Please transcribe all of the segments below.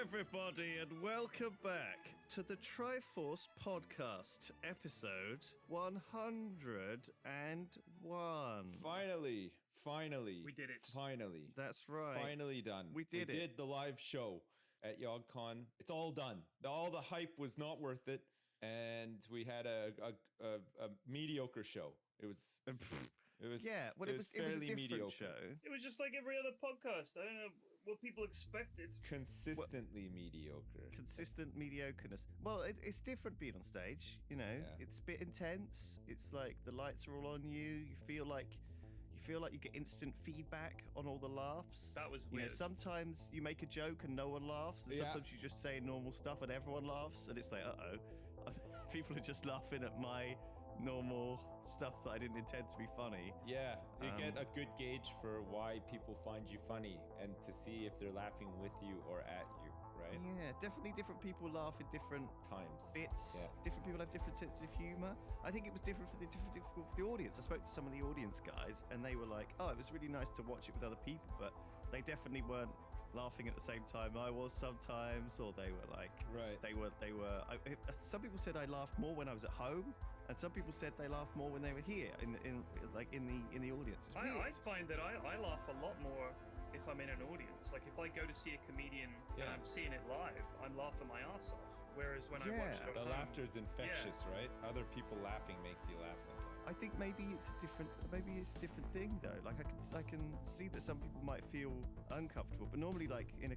everybody, and welcome back to the Triforce Podcast, episode 101. Finally. We did it. Finally. That's right. Finally done. We did the live show at YogCon. It's all done. All the hype was not worth it, and we had a mediocre show. It was fairly mediocre. Show. It was just like every other podcast. I don't know what people expected. Consistently mediocre. Consistent mediocreness. Well, it's different being on stage, you know. Yeah. It's a bit intense. It's like the lights are all on you. You feel like you get instant feedback on all the laughs. That was weird. You know, sometimes you make a joke and no one laughs, and sometimes you just say normal stuff and everyone laughs, and it's like, uh-oh. People are just laughing at my normal stuff that I didn't intend to be funny. Yeah, you get a good gauge for why people find you funny and to see if they're laughing with you or at you, right? Yeah, definitely different people laugh in different times. Bits. Yeah. Different people have different senses of humor. I think it was different for the audience. I spoke to some of the audience guys and they were like, oh, it was really nice to watch it with other people, but they definitely weren't laughing at the same time I was sometimes, or they were like, right. Some people said I laughed more when I was at home, and some people said they laughed more when they were here in the audience. It's weird. I find that I laugh a lot more if I'm in an audience. Like if I go to see a comedian and I'm seeing it live, I'm laughing my ass off. Whereas when I watch it at the home, laughter's infectious, right? Other people laughing makes you laugh sometimes. I think maybe it's a different thing though. Like I can see that some people might feel uncomfortable, but normally like in a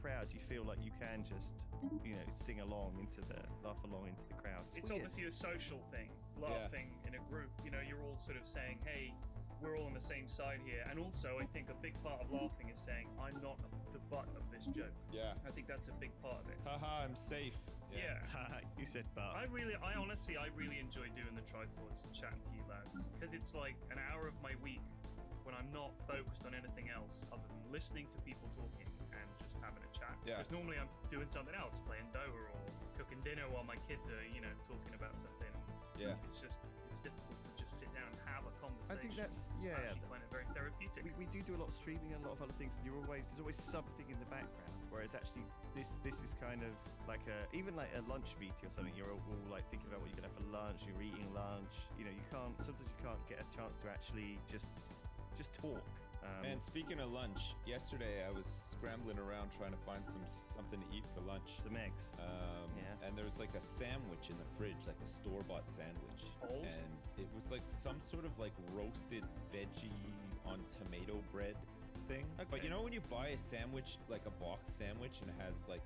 crowd you feel like you can just, you know, laugh along into the crowd. It's obviously a social thing, laughing in a group. You know, you're all sort of saying, hey, we're all on the same side here. And also I think a big part of laughing is saying, I'm not the butt of this joke. Yeah. I think that's a big part of it. Haha, I'm safe. Yeah. You said butt. I really enjoy doing the Triforce and chatting to you lads, because it's like an hour of my week when I'm not focused on anything else other than listening to people talking and just having a chat. Yeah. Because normally I'm doing something else, playing Dota or cooking dinner while my kids are, you know, talking about something. Yeah. It's difficult to just sit down and have a conversation. I think that's I actually find it very therapeutic. We do a lot of streaming and a lot of other things, and there's always something in the background. Whereas actually this is kind of like even like a lunch meeting or something. You're all like thinking about what you're gonna have for lunch. You're eating lunch. You know, sometimes you can't get a chance to actually just talk. And speaking of lunch, yesterday I was scrambling around trying to find something to eat for lunch. Some eggs. And there was like a sandwich in the fridge, like a store-bought sandwich. Old? And it was like some sort of like roasted veggie on tomato bread thing. Okay. But you know when you buy a sandwich, like a box sandwich, and it has like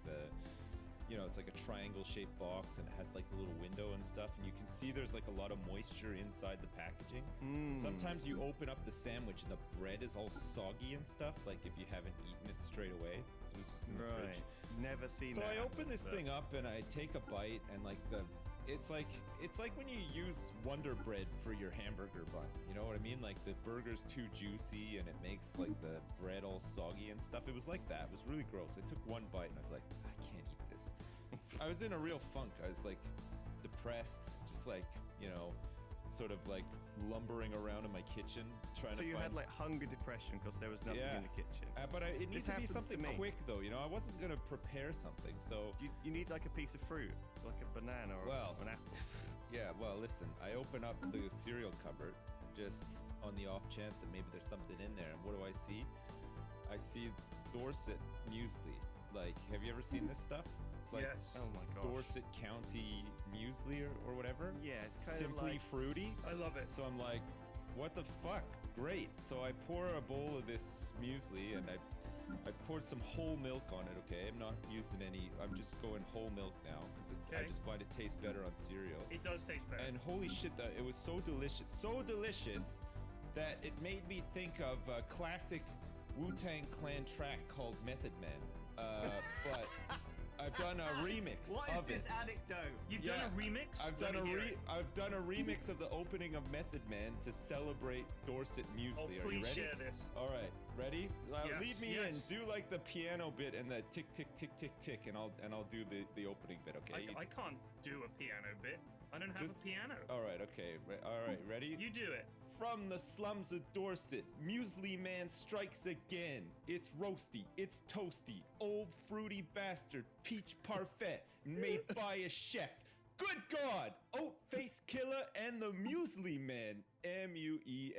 it's like a triangle shaped box and it has like a little window and stuff, and you can see there's like a lot of moisture inside the packaging. Sometimes you open up the sandwich and the bread is all soggy and stuff, like if you haven't eaten it straight away. So it was just in the fridge. Never seen that. So I open this thing up and I take a bite, and like it's like when you use Wonder Bread for your hamburger bun. You know what I mean? Like the burger's too juicy and it makes like the bread all soggy and stuff. It was like that. It was really gross. I took one bite and I was like, I can't eat this. I was in a real funk. I was like depressed, just like, you know, sort of like lumbering around in my kitchen trying to So you had like hunger depression because there was nothing in the kitchen. But it needs to be something quick though, you know. I wasn't going to prepare something, so... You need like a piece of fruit, like a banana or an apple. Yeah, well, listen, I open up the cereal cupboard just on the off chance that maybe there's something in there, and what do I see? I see Dorset muesli. Like, have you ever seen this stuff? It's like oh my gosh. Dorset County muesli or whatever. Yeah, it's kind of simply like... fruity. I love it. So I'm like, what the fuck? Great. So I pour a bowl of this muesli and I poured some whole milk on it, okay? I'm not using I'm just going whole milk now because I just find it tastes better on cereal. It does taste better. And holy shit, it was so delicious that it made me think of a classic Wu-Tang Clan track called Method Man. But I've done a remix of it. What is this anecdote? You've done a remix? I've done a remix of the opening of Method Man to celebrate Dorset muesli. Are you ready? Share this. All right, ready? Lead me in. Yes. Do like the piano bit and the tick tick tick tick tick, and I'll do the opening bit. Okay? I can't do a piano bit. I don't have a piano. All right. Okay. All right. Ready? You do it. from the slums of Dorset, Muesli Man strikes again. It's roasty, it's toasty, old fruity bastard, peach parfait, made by a chef. Good God! Oat face killer and the Muesli Man. Muesli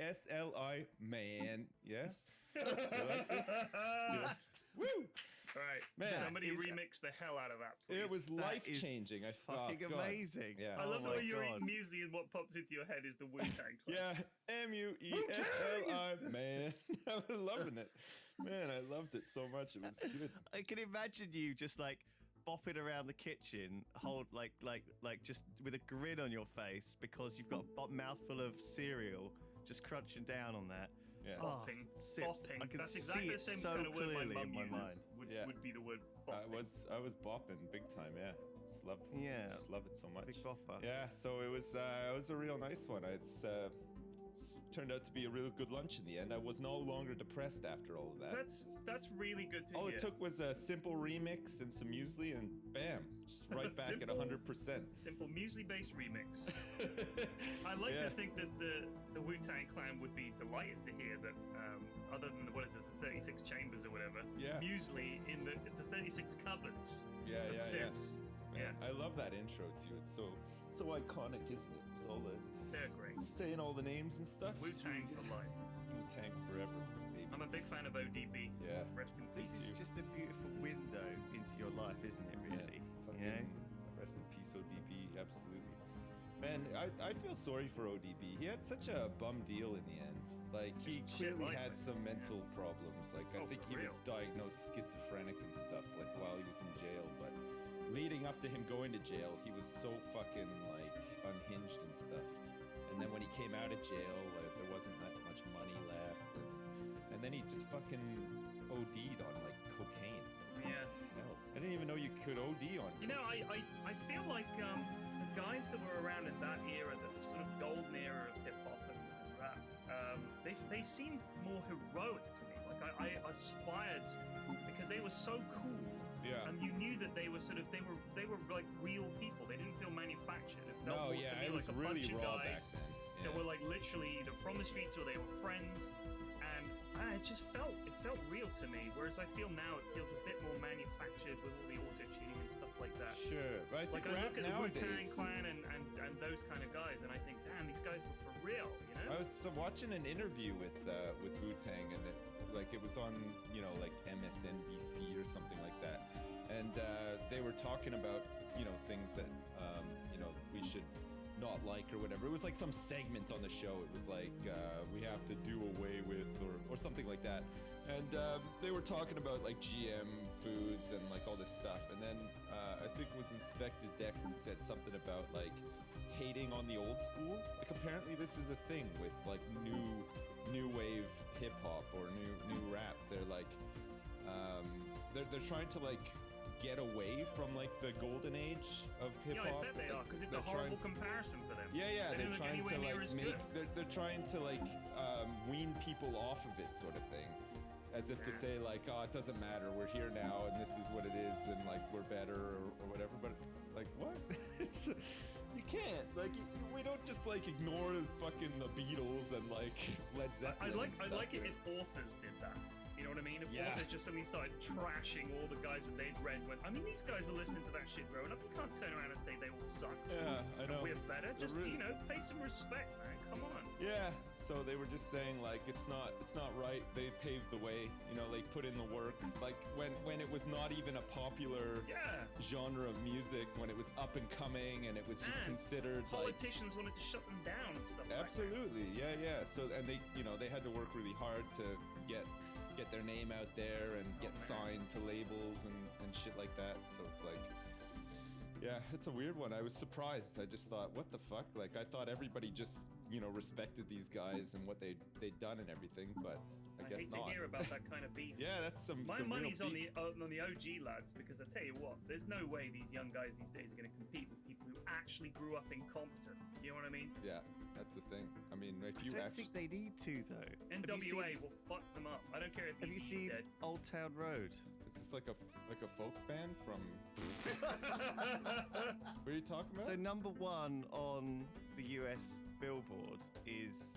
man. Yeah? You like this? Yeah. Woo! All right, Man, somebody that is- remix the hell out of that, please. It was That life is changing. fucking amazing. Yeah. I Oh love the my way you're God. eating muesli and what pops into your head is the Wu-Tang Clan. Yeah, Muesli, man. I was loving it. Man, I loved it so much. It was good. I can imagine you just like bopping around the kitchen, like just with a grin on your face because you've got a mouthful of cereal, just crunching down on that. Yeah. Bopping, sips. bopping. I can That's see exactly it the same so kind of word my clearly mum in my uses. mind. Yeah. Would be the word I bopping. was bopping big time. Yeah, just love it so much. Big bopper. Yeah, so it was a real nice one. It's turned out to be a real good lunch in the end. I was no longer depressed after all of that. That's really good to All hear. it took was a simple remix and some muesli, and bam, just right back at Simple. 100%. Simple muesli-based remix. I like to think that the Wu-Tang Clan would be delighted to hear that, other than the 36 chambers or whatever, Yeah. muesli in the 36 cupboards Yeah, of yeah, Sims. Man, Yeah. I love that intro too. It's so iconic, isn't it? With all the They're great. saying all the names and stuff. Wu-Tang for life. Wu-Tang forever, baby. I'm a big fan of ODB. Yeah. Rest in This peace. is just a beautiful window into your life, isn't it? Really. Fucking rest in peace, ODB. Absolutely. Man, I feel sorry for ODB. He had such a bum deal in the end. Like, he Shit clearly life, had man. some mental problems. Like, I Oh, think for he was real. diagnosed schizophrenic and stuff, like, while he was in jail. But leading up to him going to jail, he was so fucking, like, unhinged and stuff. And then when he came out of jail, there wasn't that much money left. And then he just fucking OD'd on, like, cocaine. Yeah. Hell, I didn't even know you could OD on You know, I feel like the guys that were around in that era, the sort of golden era of hip hop and rap, they seemed more heroic to me. Like I aspired because they were so cool, Yeah. and you knew that they were like real people. They didn't feel manufactured. It felt No, more yeah, to me it was like a really bunch of raw guys back then. that Yeah. were like literally either from the streets or they were friends, and it just felt real to me. Whereas I feel now it feels a bit more manufactured with all the auto tuning and stuff like that. Sure, but I think Like I rap look at the Wu-Tang nowadays. Clan and those kind of guys, and I think, damn, these guys were for real, you know? I was watching an interview with Wu-Tang, and it was on like MSNBC or something like that, and they were talking about things that we should not like or whatever. It was like some segment on the show. It was like we have to do away with or something like that. And they were talking about like GM foods and like all this stuff. And then I think it was Inspector Deck that said something about like hating on the old school. Like apparently this is a thing with like new wave hip hop or new rap. They're like they're trying to like get away from like the golden age of hip Yeah, hop. I bet they are, because it's a They're horrible trying- comparison for them. Yeah, yeah, They they're don't look trying to anywhere near like as make good. they're trying to like wean people off of it, sort of thing, as if to Yeah. say like, oh, it doesn't matter, we're here now, and this is what it is, and like we're better or whatever. But like, what? It's you can't we don't just like ignore fucking the Beatles and like Led Zeppelin. I'd like and stuff it here. if authors did that. You know what I mean? If Yeah. authors just suddenly started trashing all the guys that they'd read. I mean, these guys were listening to that shit growing up. You can't turn around and say they all sucked. Yeah, I know. And we're better. It's Just really- pay some respect, man. Come on. Yeah, so they were just saying like it's not right. They paved the way, they put in the work. Like when it was not even a popular Yeah. genre of music, when it was up and coming and it was just And considered like Politicians wanted to shut them down and stuff. absolutely, yeah. So and they had to work really hard to get their name out there and get signed to labels and shit like that. So it's like. Yeah, it's a weird one. I was surprised. I just thought, what the fuck? Like, I thought everybody just, respected these guys and what they'd done and everything, but I guess hate not. to hear about that kind of beef. Yeah, that's some My some real money's on beef. the OG lads, because I tell you what, there's no way these young guys these days are going to compete with people who actually grew up in Compton. You know what I mean? Yeah, that's the thing. I mean, if I you don't actually... think they need to though. Have you NWA seen- will fuck them up. I don't care if Have you he's seen dead. Old Town Road? Is this like a folk band from... What are you talking about? So number one on the US Billboard is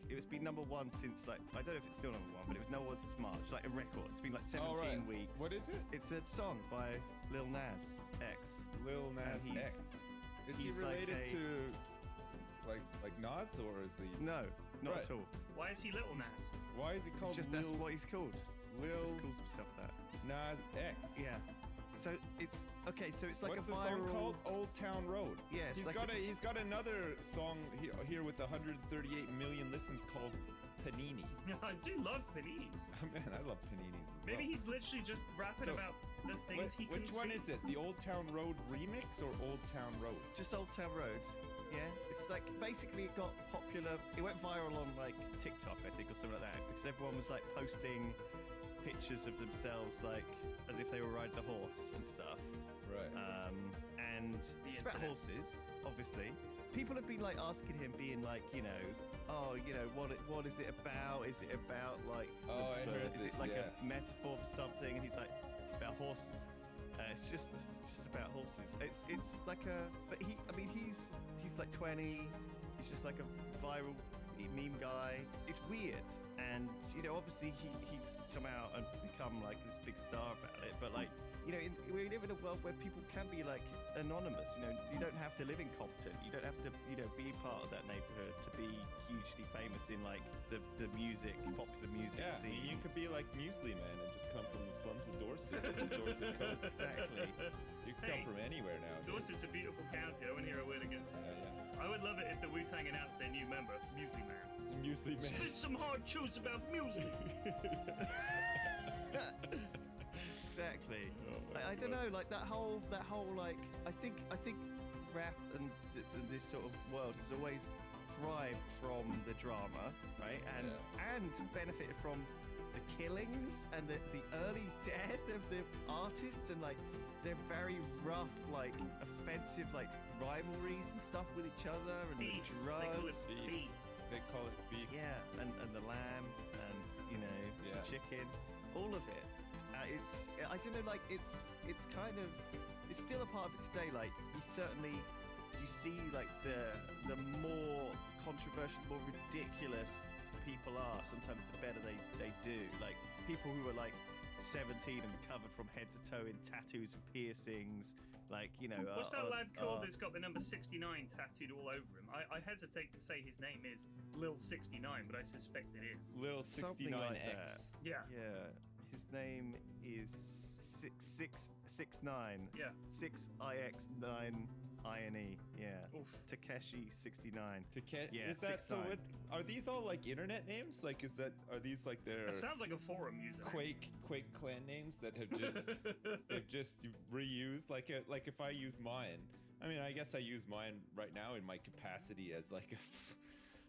it's been number one since I don't know if it's still number one, but it was number one since March, like a record. It's been like 17 weeks. What is it? It's a song by Lil Nas X. Lil Nas X. Is he he's related like to like Nas, or is he? No, not Right. at all. Why is he Little Nas? Why is he called That's Lil what he's called. He Lil just calls himself that. Nas X? Yeah. So it's okay. So it's like What's a the viral. song called? Old Town Road. Yeah, it's like he's got another song here with 138 million listens called Panini. I do love paninis. Oh, man, I love paninis as Maybe well. he's literally just rapping So, about the things he can Which one see. is it? The Old Town Road remix or Old Town Road? Just Old Town Road. Yeah, it's like basically it got popular. It went viral on like TikTok, I think, or something like that, because everyone was like posting pictures of themselves like as if they were riding a horse and stuff. Right. And it's about internet. horses, obviously. People have been like asking him, being like, what is it about? Is it about like? I heard is this, it like yeah. a metaphor for something? And he's like, about horses. It's just about horses. It's like but he's like 20. He's just like a viral meme guy. It's weird, and obviously he's come out and become like this big star about it. But like we live in a world where people can be like anonymous. You don't have to live in Compton. You don't have to be part of that neighborhood to be hugely famous in like the popular music Yeah, scene. you could be like Muesli Man and just come from the slums of Dorset, the Dorset coast. Exactly. You can come from anywhere now. Dorset's a beautiful county. I wouldn't hear a word against it. Yeah. I would love it if the Wu-Tang announced their new member, Muesli Man. Muesli Man. Spit some hard truths about muesli. Exactly. Oh my I don't God. know, like that whole like I think rap and this sort of world has always thrived from the drama, right? And benefited from the killings and the early death of the artists and like their very rough, like offensive, like rivalries and stuff with each other and Beef. the They call drugs. it beef. They call it beef. Yeah, and the lamb and Yeah. the chicken, all of it. I don't know, like it's kind of still a part of its day. Like you see like the more controversial, more ridiculous people are, sometimes the better they do. Like people who are like 17 and covered from head to toe in tattoos and piercings. Like What's that lad called that's got the number 69 tattooed all over him? I hesitate to say his name is Lil 69, but I suspect it is. Lil Something like 69X. that. Yeah. Yeah, his name is 669. Yeah. 6IX9INE. Yeah. Oof. Takeshi 69. Yeah, Is that so? 69. What are these all like internet names? Like, are these like their That sounds like a forum user. Quake clan names that have just they've just reused? Like if I use mine, I mean, I guess I use mine right now in my capacity as like a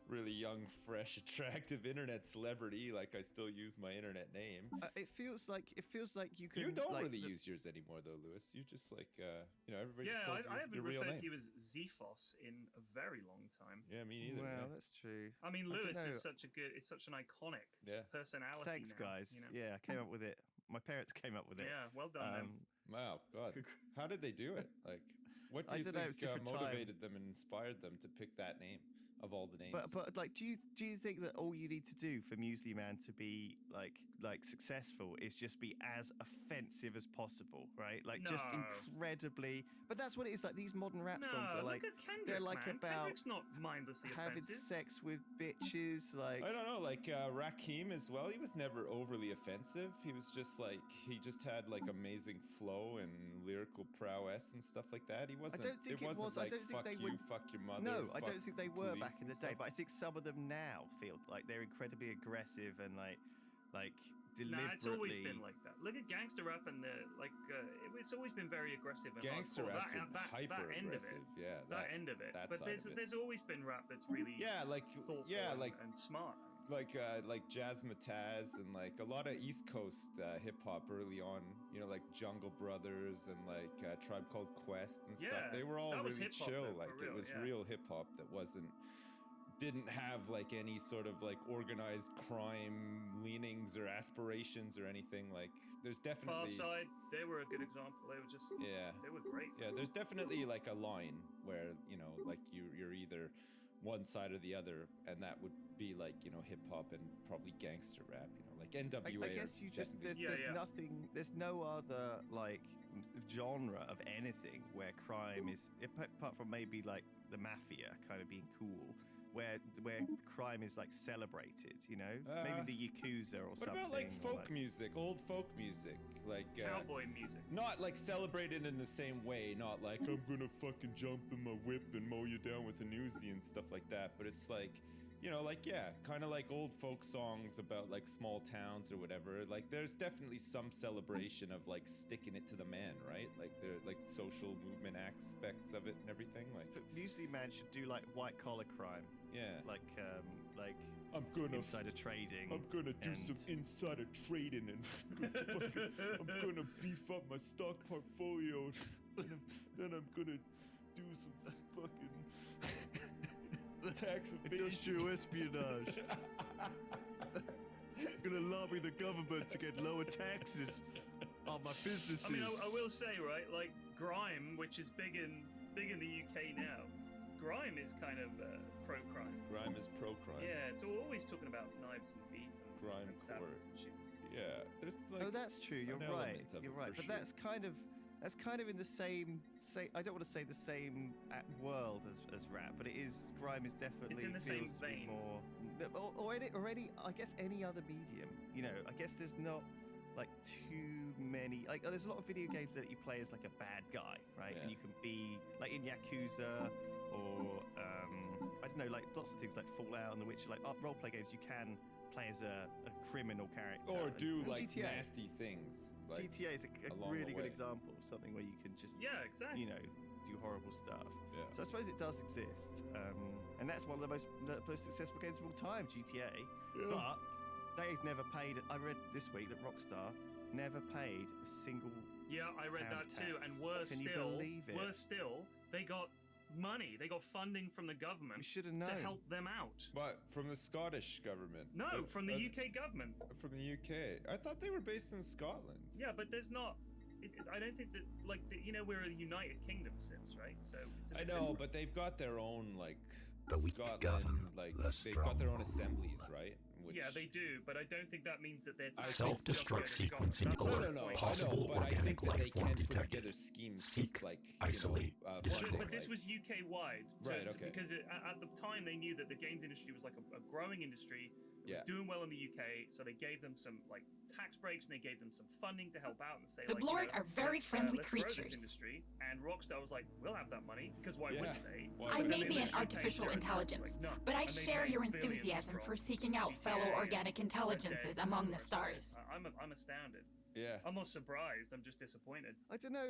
really young, fresh, attractive internet celebrity. Like I still use my internet name. It feels like you can. You don't like, really use yours anymore, though, Lewis. You just like everybody just Yeah, calls I you haven't your real referred name. to you as Zephos in a very long time. Yeah, me neither. Well, man. that's true. I mean, I don't Lewis know. is such an iconic Yeah. personality. Thanks, now, guys. you know? Yeah, I came up with it. My parents came up with it. Yeah, well done, them. Wow, God, how did they do it? Like, what do I you don't know, think it's different time. motivated them and inspired them to pick that name of all the names? But like, do you think that all you need to do for Muesli Man to be like successful is just be as offensive as possible, right? Like just No. incredibly. But that's what it is. Like these modern rap No, songs are like look at Kendrick, they're like man. about Kendrick's not mindlessly having offensive. sex with bitches. Like I don't know, like Rakim as well. He was never overly offensive. He was just like he just had like amazing flow and lyrical prowess and stuff like that. He wasn't. don't think it wasn't was. I Like, don't think fuck they you, would- fuck your mother. no, I fuck don't think they were police back in and the day. stuff. But I think some of them now feel like they're incredibly aggressive and like deliberately. Nah, it's always been like that. Look at gangster rap and it's always been very aggressive and Gangster hardcore. rap's been hyper that end of aggressive. it. Yeah, That end of it. that But side of it. there's always been rap that's really like thoughtful and smart. like Jazz Mataz and like a lot of East Coast hip hop early on, like Jungle Brothers and like Tribe Called Quest and stuff. Yeah, They were all that was really hip-hop chill. though, Like for it real, was yeah. real hip hop that didn't have like any sort of like organized crime leanings or aspirations or anything. Like there's Far definitely Side, they were a good example. They were just yeah. they were great. Yeah, there's definitely like a line where like you're either one side or the other, and that would be like, you know, hip hop and probably gangster rap, you know, like NWA. I guess you just definitely- there's nothing, there's no other like genre of anything where crime is, apart from maybe like the mafia kind of being cool, where crime is like celebrated, you know, maybe the Yakuza or What something. about like or, folk music, old folk music, like Cowboy music. not like celebrated in the same way, not like I'm gonna fucking jump in my whip and mow you down with an Uzi and stuff like that, but it's like, you know, like, yeah, kind of like old folk songs about like small towns or whatever. Like there's definitely some celebration of like sticking it to the man, right? Like the like social movement aspects of it and everything. Like usually man should do like white collar crime, yeah, like I'm gonna insider trading. I'm gonna do and- some insider trading and I'm gonna beef up my stock portfolio. Then I'm gonna do some fucking tax evasion. Industrial espionage. Gonna lobby the government to get lower taxes on my businesses. I mean, I will say, right, like grime, which is big in the UK now. Grime is kind of pro-crime. Grime is pro-crime. Yeah, it's always talking about knives and beef and Grime and stabbings court. and shit. Yeah, there's like. Oh, that's true. You're an right. element of You're it right. for But sure. that's kind of in the same. I don't want to say the same world as rap, but it is. Grime is definitely It's in the same feels to be vein. more. Or any. I guess any other medium. You know. I guess there's not like too many. Like there's a lot of video games that you play as like a bad guy, right? Yeah. And you can be like in Yakuza or I don't know, like lots of things like Fallout and The Witcher. Like role-play games, you can play as a criminal character. Or And- do and like GTA. nasty things. Like, GTA is a along really the good way. example of something where you can just, Yeah, exactly. you know, do horrible stuff. Yeah. So I suppose it does exist, and that's one of the most successful games of all time, GTA. But they've never paid. I read this week that Rockstar never paid a single. Yeah, I read pound that too. tax. And worse Can you still, believe it? they got money. They got funding from the You government should have to known. help them out. But from the Scottish government. No, from the UK government. From the UK. I thought they were based in Scotland. Yeah, but there's not. I don't think that, like, you know, we're a United Kingdom since, right? So it's a I bit know, different. but they've got their own like The weak Scotland, govern like the they've got their own strong. assemblies, right? Which, Yeah, they do, but I don't think that means that they're I Self-destruct think- sequencing That's No, my alert. no, no. point. Possible I know, but I think organic that life they form can put detected. together schemes Seek, like isolate, destroy. funding, But this like- was UK wide. Right, okay. Because at the time they knew that the games industry was like a growing industry. It Yeah. was doing well in the UK, so they gave them some like tax breaks and they gave them some funding to help out and say The like, Blorg are very friendly let's grow this creatures. industry. And Rockstar was like, we'll have that money because why Yeah. wouldn't they? Why I would may they? be an literally paid artificial zero tax, intelligence, like, no. but I And they share made your billions enthusiasm from for seeking out GTA fellow and organic Red Dead intelligences and among the Red Dead. stars. I'm astounded. Yeah. I'm not surprised. I'm just disappointed. I don't know.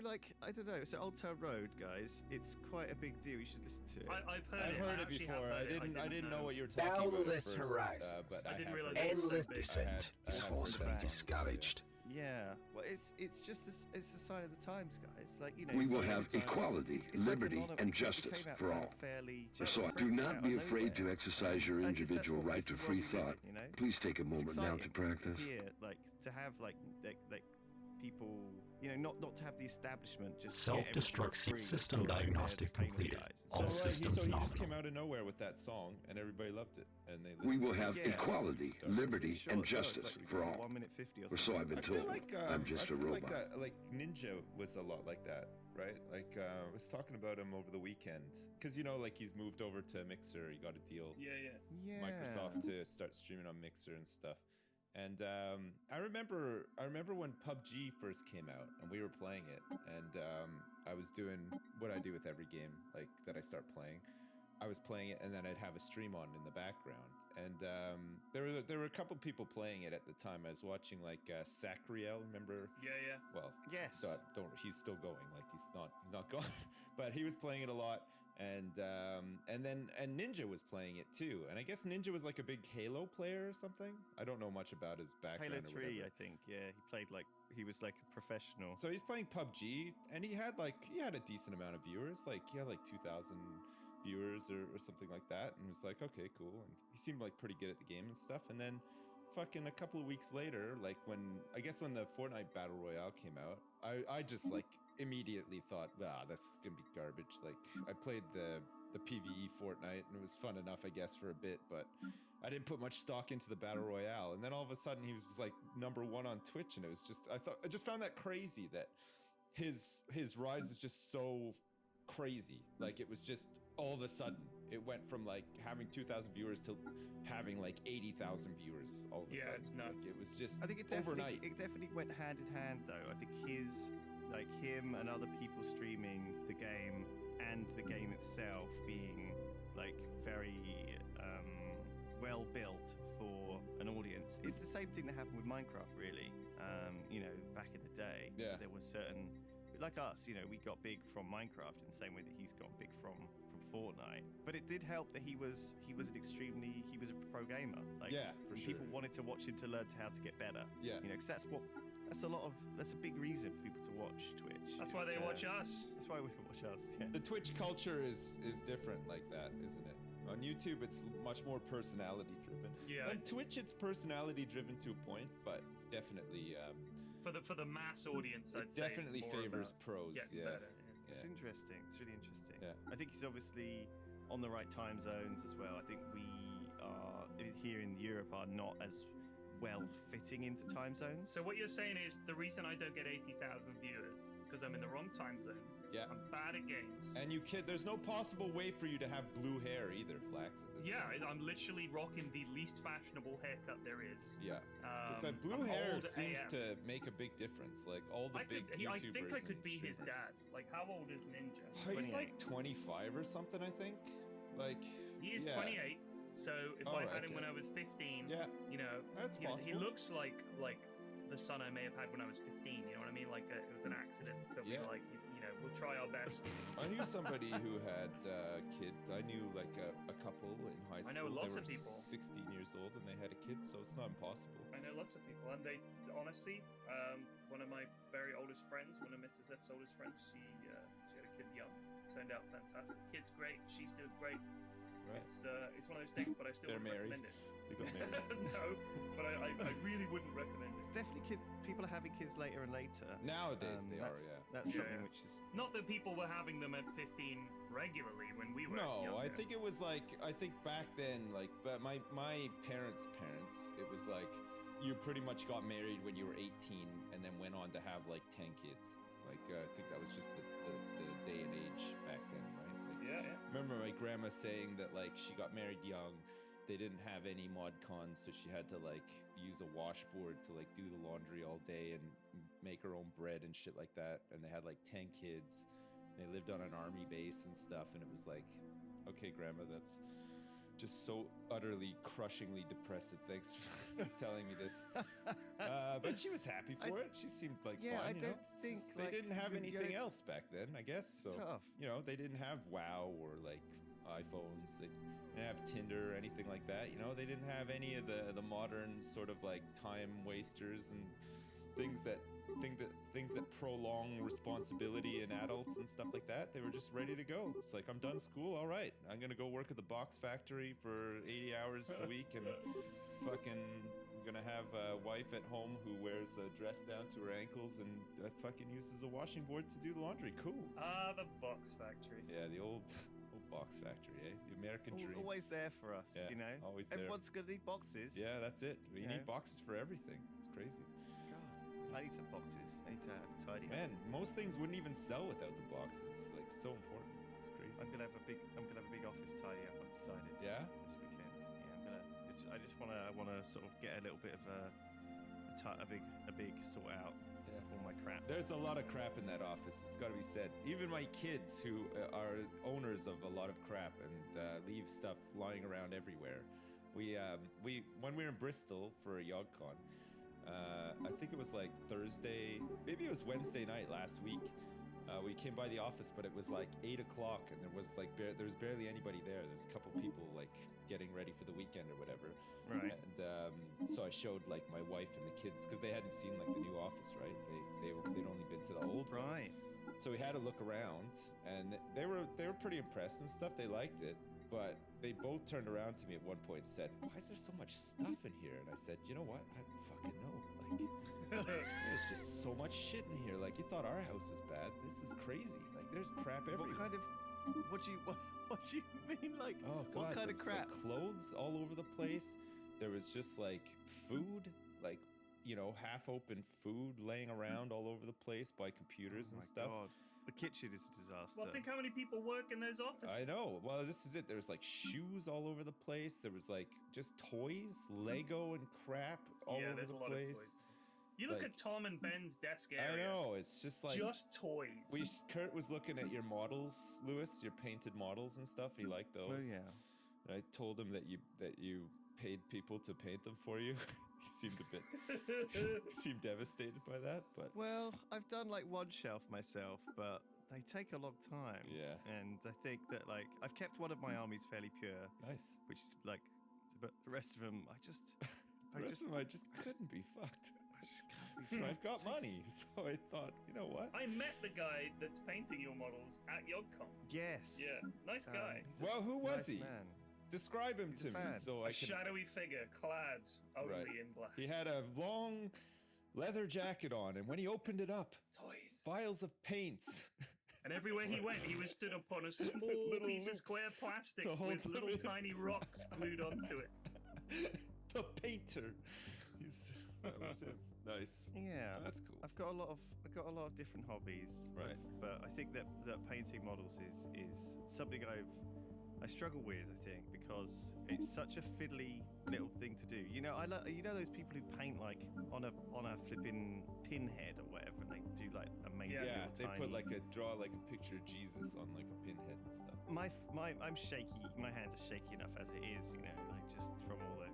So Old Town Road, guys, it's quite a big deal. You should listen to it. I've heard I've it. heard I it actually have before. heard I it. didn't know what you were talking about. at Boundless first, horizons. but I didn't have realize heard it was so Endless big. descent I is have forcefully heard that. discouraged. Yeah, well, it's just it's a sign of the times, guys. Like, you know, We it's will like- have equality, it's like a liberty, lot of- and it justice came out for kind all. of fairly So just do out not of be afraid to nowhere. exercise your I guess that's individual what right it's to the free world we live thought. in, you know? Please take a It's moment now to exciting practice. Here, like to have like people, you know, not to have the establishment just Self-destruct system diagnostic completed. All So, systems so he just nominal. came out of nowhere with that song, and everybody loved it, and they listened We will to it. have Yeah, equality, Start with liberty, Short and as well, it's justice like for all. 1 minute 50 or Or so something. I've been I feel told. like I'm just I a feel robot. like that, like Ninja was a lot like that, right? Like I was talking about him over the weekend, because you know, like he's moved over to Mixer. He got a deal, Yeah. Yeah. Microsoft, to start streaming on Mixer and stuff. And I remember when PUBG first came out, and we were playing it, and I was doing what I do with every game, like that I start playing. I was playing it, and then I'd have a stream on in the background. And there were a couple people playing it at the time. I was watching like Sacriel, remember? Yeah. Well, Yes. don't he's still going, like he's not gone, but he was playing it a lot. And Ninja was playing it too, and I guess Ninja was like a big Halo player or something. I don't know much about his background. Halo or 3, whatever. I think. Yeah, he was like a professional. So he's playing PUBG, and he had a decent amount of viewers. Like he had like 2,000 viewers or something like that, and was like, okay, cool. And he seemed like pretty good at the game and stuff. And then, fucking a couple of weeks later, like when the Fortnite Battle Royale came out, I just like immediately thought, that's gonna be garbage. Like, I played the PvE Fortnite, and it was fun enough, I guess, for a bit, but I didn't put much stock into the Battle Royale. And then all of a sudden, he was just like #1 on Twitch, and it was just, I just found that crazy that his rise was just so crazy. Like, it was just all of a sudden, it went from like having 2,000 viewers to having like 80,000 viewers all of a sudden. It's nuts. Like, it was just I think it overnight. definitely went hand in hand, though. I think him and other people streaming the game and the game itself being like very well built for an audience. It's the same thing that happened with Minecraft, really. Back in the day, there was certain, like us, we got big from Minecraft in the same way that he's got big from Fortnite. But it did help that he was a pro gamer. Like, for sure. People wanted to watch him to learn how to get better. Yeah. Because that's a big reason for people to watch Twitch. That's why they watch us. That's why we watch us. Yeah. The Twitch culture is different like that, isn't it? On YouTube, it's much more personality driven. Yeah. On Twitch, it's personality driven to a point, but definitely for the mass audience, I'd it say definitely it's more favors about pros. getting Yeah. better, It's interesting. It's really interesting. Yeah. I think he's obviously on the right time zones as well. I think we are here in Europe are not as well fitting into time zones. So what you're saying is the reason I don't get 80,000 viewers is because I'm in the wrong time zone. Yeah. I'm bad at games. And there's no possible way for you to have blue hair either, Flax. At this point. I'm literally rocking the least fashionable haircut there is. Yeah. Because blue I'm hair old seems AF. to make a big difference. Like all the big YouTubers. I think I could be and his streamers. dad. Like, how old is Ninja? He's like 25 or something, I think. Like He is yeah. 28. So if I had him when I was 15, Yeah. he That's possible. looks like the son I may have had when I was 15. You know what I mean? Like it was an accident. But we Yeah. were like, we'll try our best. I knew somebody who had kids. I knew like a couple in high school. I know lots they of were people. 16 years old and they had a kid, so it's not impossible. I know lots of people, and they honestly, one of my very oldest friends, one of Mrs. F's oldest friends, she had a kid young. Turned out fantastic. Kid's great. She's doing great. Right. It's one of those things, but I still They're wouldn't married. recommend it. They got married. No, but I really wouldn't recommend it. Definitely people are having kids later and later. Nowadays they are, yeah. That's Yeah. something which is Not that people were having them at 15 regularly when we were No, younger. I think it was like back then, like, but my parents, it was like you pretty much got married when you were 18 and then went on to have like 10 kids. Like I think that was just the day and age back then, right? Like, Yeah. remember my grandma saying that like she got married young, they didn't have any mod cons, so she had to like use a washboard to like do the laundry all day and make her own bread and shit like that. And they had like 10 kids. They lived on an army base and stuff, and it was like, okay, grandma, that's just so utterly crushingly depressive. Thanks for telling me this. But she was happy for it. She seemed like Yeah, fine. I you know? don't think, It's just they like, didn't have you're anything gonna- else back then, I guess. So tough. they didn't have WoW or like iPhones. They didn't have Tinder or anything like that. They didn't have any of the modern sort of like time wasters and things that prolong responsibility in adults and stuff like that. They were just ready to go. It's like, I'm done school. All right, I'm gonna go work at the box factory for 80 hours a week and fucking gonna have a wife at home who wears a dress down to her ankles and fucking uses a washing board to do the laundry. Cool. The box factory. Yeah, the old box factory, eh? The American dream. always there for us, Yeah, always there. Everyone's gonna need boxes. Yeah, that's it. We Yeah. need boxes for everything. It's crazy. God, I need some boxes. I need to have a tidy. Man, most things wouldn't even sell without the boxes. Like, so important. It's crazy. I'm gonna have a big office tidy up. I've decided. Yeah? This weekend. Yeah, I just wanna sort of get a little bit of a big sort out of all my crap. There's a lot of crap in that office. It's got to be said. Even my kids, who are owners of a lot of crap and leave stuff lying around everywhere. When we were in Bristol for a YogCon, I think it was like Thursday, maybe it was Wednesday night last week. We came by the office, but it was like 8 o'clock, and there was like there was barely anybody there. There's a couple people like getting ready for the weekend or whatever. Right. And so I showed like my wife and the kids because they hadn't seen like the new office, right? They'd only been to the old one. Right. So we had a look around, and they were pretty impressed and stuff. They liked it, but they both turned around to me at one point and said, "Why is there so much stuff in here?" And I said, "You know what? I don't fucking know. Like, There's just so much shit in here. Like, you thought our house was bad. This is crazy. Like, there's crap everywhere. What kind of? What do you mean? Like, Oh god, what kind of there was, crap? like, clothes all over the place. There was just like food, like, you know, half open food laying around all over the place by computers Oh and my stuff. God. The kitchen is a disaster. Well, think how many people work in those offices. I know. Well, this is it. There's like shoes all over the place. There was like just toys, Lego and crap all Yeah, over there's the a lot place. of toys. You look Like- at Tom and Ben's desk I area. know. It's just like just toys. Kurt was looking at your models, Lewis, your painted models and stuff. He liked those. Oh yeah. And I told him that you paid people to paint them for you. He seemed a bit seemed devastated by that, but Well, I've done like one shelf myself, but they take a long time. Yeah. And I think that like I've kept one of my armies fairly pure, nice. which is like, but the rest of them, I just I just couldn't be fucked. I just can't be. I've got money, so I thought, you know what? I met the guy that's painting your models at YogCon. Yes. Yeah, nice guy. he's a Well, who was nice he? Man. Describe him He's a to me fan. so I A can. shadowy figure, clad only Right. in black. He had a long leather jacket on, and when he opened it up, Toys. vials of paints. And everywhere he went, he was stood upon a small Little piece of loops square plastic to hold with them little in. tiny rocks glued onto it. The painter. That was him. Nice. Yeah. That's cool. I've got a lot of different hobbies. Right. But I think that painting models is something I struggle with, I think, because it's such a fiddly little thing to do. You know, you know those people who paint like on a flipping pinhead or whatever, and they do like amazing. Yeah, little they tiny... put like draw like a picture of Jesus on like a pinhead and stuff. I'm shaky. My hands are shaky enough as it is. You know, like just from all the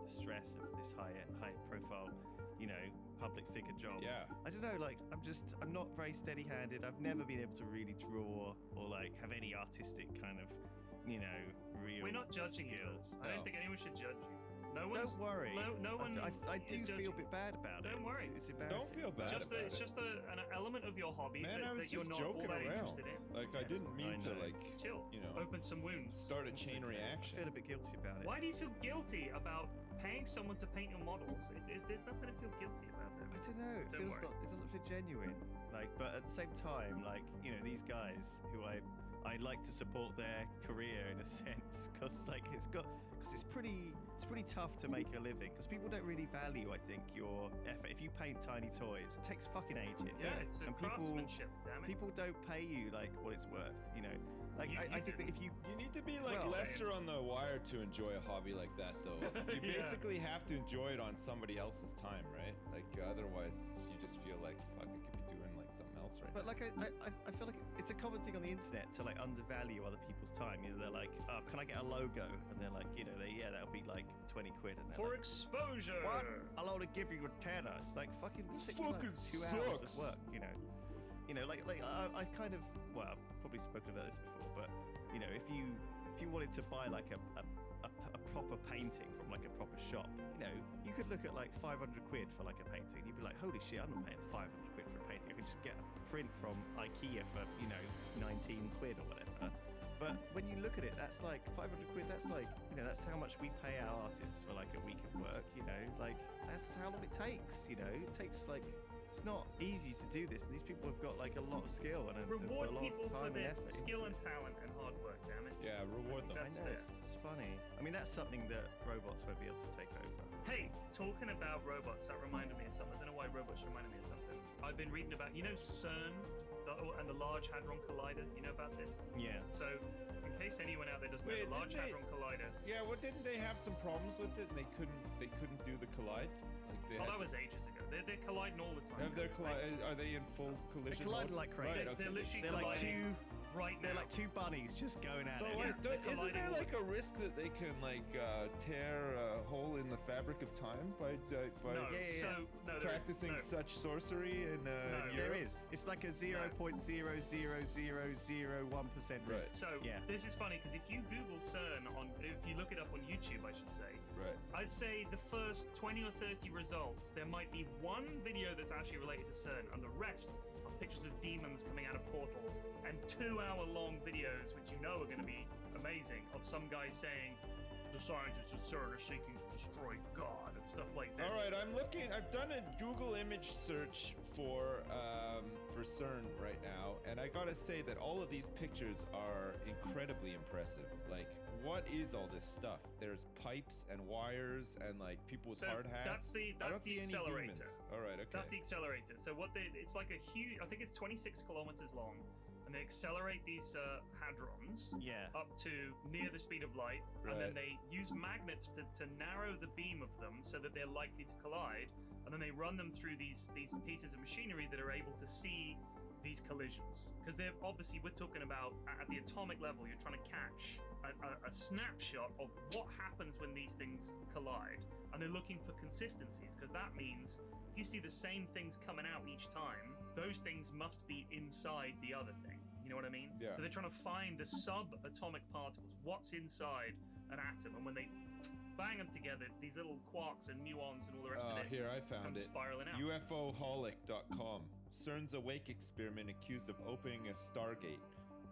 stress of this high profile, you know, public figure job. Yeah. I don't know, like, I'm not very steady-handed. I've never been able to really draw or, like, have any artistic kind of, you know, real We're not judging you. skills. Liz. I don't No. think anyone should judge you. No one's. Don't worry. No one. I do is feel judging. a bit bad about it. Don't worry. It's embarrassing. Don't feel bad It's just, about it's it. just an element of your hobby Man, I that, was that you're just not all joking that around. interested in. Like, I Yes, didn't mean I to, know. like, Chill. you know, Open some wounds. start a It's chain okay. reaction. I feel a bit guilty about it. Why do you feel guilty about paying someone to paint your models? There's nothing to feel guilty about there. I don't know. It Don't feels worry. not. It doesn't feel genuine. Like, but at the same time, like, you know, these guys who I like to support their career in a sense, because like it's pretty tough to make a living. Because people don't really value, I think, your effort. If you paint tiny toys, it takes fucking ages. Yeah, it's a and people craftsmanship. Damn it. people don't pay you like what it's worth. You know, like You- I you think do. that if you You need to be like Well- Lester on The Wire to enjoy a hobby like that, though. You Yeah. basically have to enjoy it on somebody else's time, right? Like, otherwise, you just feel like, fuck, I could be doing like something else right But now. like I feel like it's a common thing on the internet to like undervalue other people's time. You know, they're like, oh, can I get a logo? And they're like, you know, that'll be like 20 quid. And they're For like, exposure. what? I'll only give you a tenner. It's like fucking, this takes you like fucking 2 hours sucks. of work. You know, like I've kind of, well, I've probably spoken about this before, but you know, if you wanted to buy like a proper painting from like a proper shop, you know, you could look at like 500 quid for like a painting. You'd be like, holy shit, I'm not paying 500 quid for a painting. I could just get a print from IKEA for, you know, 19 quid or whatever. But when you look at it, that's like 500 quid. That's like, you know, that's how much we pay our artists for like a week of work. You know, like that's how long it takes. You know, it takes like, it's not easy to do this, and these people have got like a lot of skill and Reward a lot people of for time and their effort. skill and talent and hard work. Damn it. Yeah, reward them. I That's know, fair. it's funny. I mean, that's something that robots won't be able to take over. Hey, talking about robots, that reminded me of something. I don't know why robots reminded me of something. I've been reading about, you know, CERN and the Large Hadron Collider. You know about this? Yeah. So, in case anyone out there doesn't know, Wait, the Large didn't they- Hadron Collider. Yeah, well, didn't they have some problems with it? And they couldn't do the collide. Like they Oh, had that to- was ages ago. They're colliding all the time. Have their are they in full They collision? collide mode? like crazy. Right, okay. They're literally They're like colliding right now. They're like two bunnies just going at So it. wait, they're isn't colliding there all like a risk that they can like tear a hole in the fabric of time by no, Yeah, yeah, so yeah. no, there is- practicing no. such sorcery in No. There Europe? is. It's like a 0.00001% Right. risk. So Yeah. this is funny because if you Google CERN if you look it up on YouTube, I should say, Right. I'd say the first 20 or 30 results, there might be one video that's actually related to CERN, and the rest are pictures of demons coming out of portals, and 2-hour-long videos, which you know are going to be amazing, of some guy saying, the scientists at CERN are seeking to destroy God and stuff like this. All right, I'm looking. I've done a Google image search for CERN right now, and I gotta say that all of these pictures are incredibly impressive. Like, what is all this stuff? There's pipes and wires and like people with hard hats. That's the accelerator. All right, okay. That's the accelerator. So it's like a huge. I think it's 26 kilometers long, and they accelerate these hadrons up to near the speed of light, and then they use magnets to narrow the beam of them so that they're likely to collide, and then they run them through these pieces of machinery that are able to see these collisions. Because they're obviously, we're talking about at the atomic level, you're trying to catch a snapshot of what happens when these things collide, and they're looking for consistencies, because that means if you see the same things coming out each time, those things must be inside the other thing. You know what I mean? Yeah. So they're trying to find the subatomic particles, what's inside an atom, and when they bang them together, these little quarks and muons and all the rest of it here, I found it. spiraling out. UFOholic.com. CERN's Awake experiment accused of opening a Stargate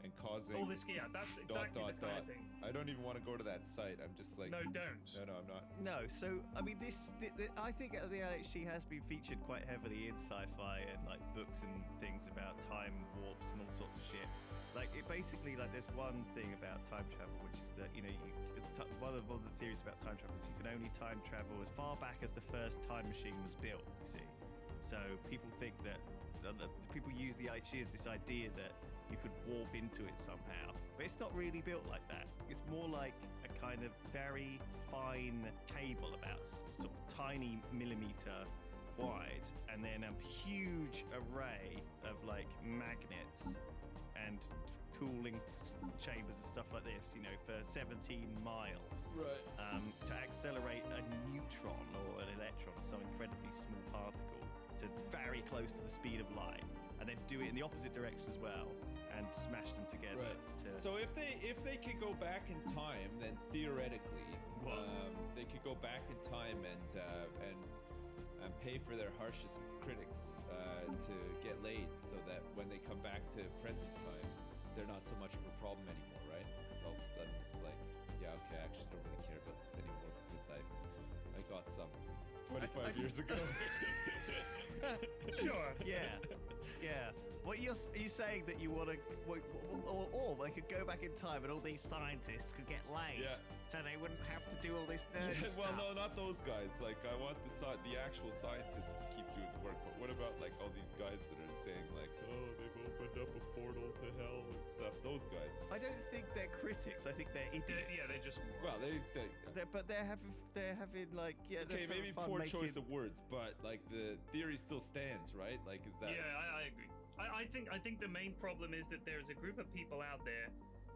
and causing... Oh, this, yeah, that's exactly the kind of thing. I don't even want to go to that site. I'm just like... No, don't. No, I'm not. No, so, I mean, I think the LHC has been featured quite heavily in sci-fi and, like, books and things about time warps and all sorts of shit. Like, it basically, like, there's one thing about time travel, which is that, you know, one of the theories about time travel is you can only time travel as far back as the first time machine was built, you see. So people think that people use the LHC as this idea that you could warp into it somehow, but it's not really built like that. It's more like a kind of very fine cable, about sort of tiny millimeter wide, and then a huge array of like magnets and cooling chambers and stuff like this, you know, for 17 miles, right? To accelerate a neutron or an electron, some incredibly small particle, to very close to the speed of light, and then do it in the opposite direction as well, and smash them together. Right. So if they could go back in time, then theoretically, they could go back in time and pay for their harshest critics to get laid, so that when they come back to present time, they're not so much of a problem anymore, right? Because all of a sudden it's like, yeah, okay, I actually don't really care about this anymore because I got some 25 years ago. Sure. Yeah. What are you saying that you want to, or they could go back in time and all these scientists could get laid, so they wouldn't have to do all this nerdy stuff. Well, no, not those guys. Like, I want the actual scientists to keep doing the work. But what about like all these guys that are saying like, oh, they've opened up a portal to hell and stuff? Those guys. I don't think they're critics. I think they're idiots. They're just. Well, but they're having like okay, maybe poor choice of words, but like the theory still stands, right? Like, is that? Yeah, I agree. I think the main problem is that there's a group of people out there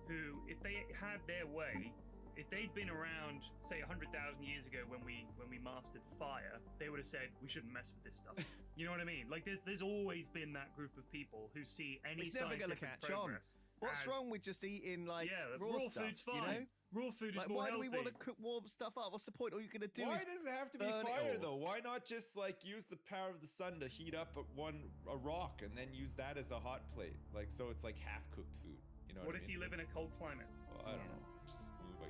who, if they had their way, if they'd been around, say, 100,000 years ago when we mastered fire, they would have said we shouldn't mess with this stuff. You know what I mean? Like, there's always been that group of people who see any scientific progress. What's wrong with just eating like raw stuff, food's fine. You know? Raw food is like, more why healthy. do we want to cook warm stuff up? What's the point? All you're going to do Why is does it have to be fire though? Why not just like use the power of the sun to heat up a rock and then use that as a hot plate? Like, so it's like half cooked food. You know what I mean? If you live in a cold climate? Well, I don't know. Just move, I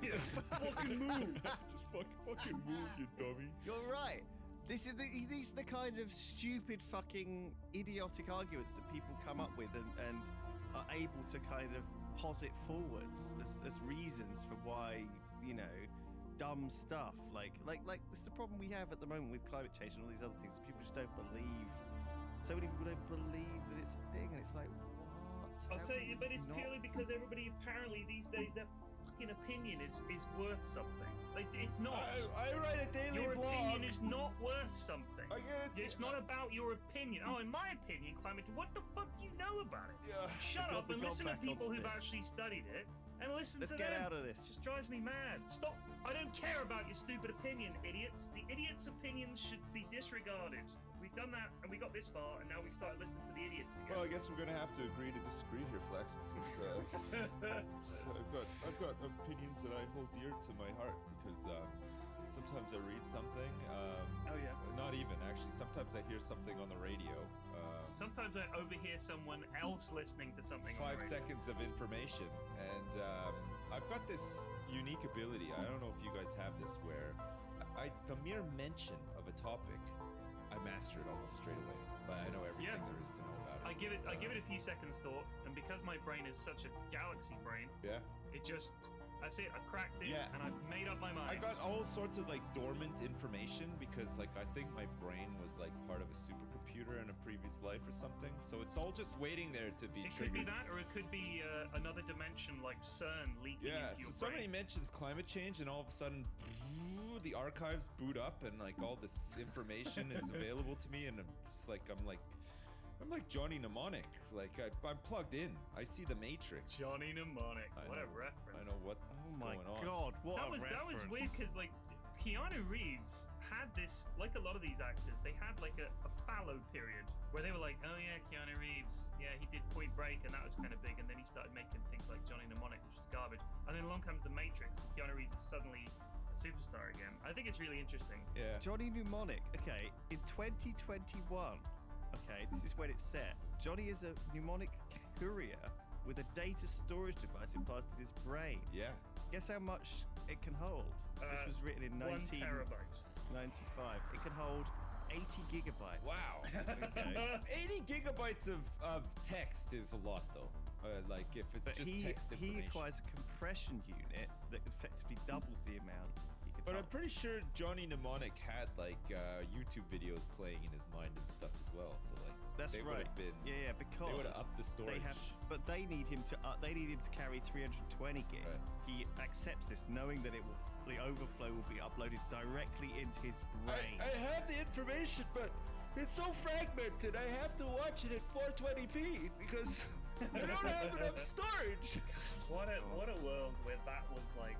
guess. Fucking move. Just fucking move, you dummy. You're right. These are the kind of stupid fucking idiotic arguments that people come up with and are able to kind of posit forwards as reasons for why, you know, dumb stuff. Like it's the problem we have at the moment with climate change and all these other things. People just don't believe. So many people don't believe that it's a thing, and it's like, what? I'll tell you, but it's purely because everybody apparently these days, their fucking opinion is worth something. Like, it's not. I write a daily blog. Your opinion is not worth something. It's not about your opinion. Oh, in my opinion, climate. What the fuck do you know about it? Yeah. Shut up and listen to people who've actually studied it, and listen to them. Let's get out of this. It just drives me mad. Stop. I don't care about your stupid opinion, idiots. The idiots' opinions should be disregarded. We've done that, and we got this far, and now we start listening to the idiots again. Well, I guess we're gonna have to agree to disagree here, Flex. Because, So I've got opinions that I hold dear to my heart because sometimes I read something. Oh yeah. Not even actually. Sometimes I hear something on the radio. Sometimes I overhear someone else listening to something. 5 seconds of information, and I've got this unique ability. I don't know if you guys have this, where the mere mention of a topic, I master it almost straight away. But I know everything there is to know about it. I give it a few seconds thought, and because my brain is such a galaxy brain, it just. That's it. I cracked it, and I've made up my mind. I got all sorts of like dormant information because like I think my brain was like part of a supercomputer in a previous life or something. So it's all just waiting there to be triggered. It could be that, triggered. or it could be another dimension like CERN leaking into your brain. Somebody mentions climate change, and all of a sudden, the archives boot up, and like all this information is available to me, and it's like I'm like Johnny Mnemonic. Like I'm plugged in. I see the Matrix. Johnny Mnemonic. What a reference. I know what's going on. Oh my god, what that a was reference. That was weird because like Keanu Reeves had this, like a lot of these actors, they had like a fallow period where they were like, oh yeah, Keanu Reeves, yeah, he did Point Break and that was kind of big, and then he started making things like Johnny Mnemonic, which is garbage, and then along comes The Matrix and Keanu Reeves is suddenly a superstar again. I think it's really interesting. Yeah. Johnny Mnemonic, okay, in 2021, okay, this is when it's set. Johnny is a mnemonic courier with a data storage device implanted in his brain. Yeah. Guess how much it can hold? This was written in 1 terabyte. 1995. It can hold 80 gigabytes. Wow. Okay. 80 gigabytes of text is a lot, though. Like if it's But just he text information. acquires a compression unit that effectively doubles the amount he can But I'm hold. pretty sure Johnny Mnemonic had like YouTube videos playing in his mind and stuff as well. So like That's they right. would have been. Yeah, because They would have upped the storage. but they need him to carry 320 gig. Right. He accepts this, knowing that the overflow will be uploaded directly into his brain. I have the information, but it's so fragmented. I have to watch it at 420p because I don't have enough storage. What a world where that was like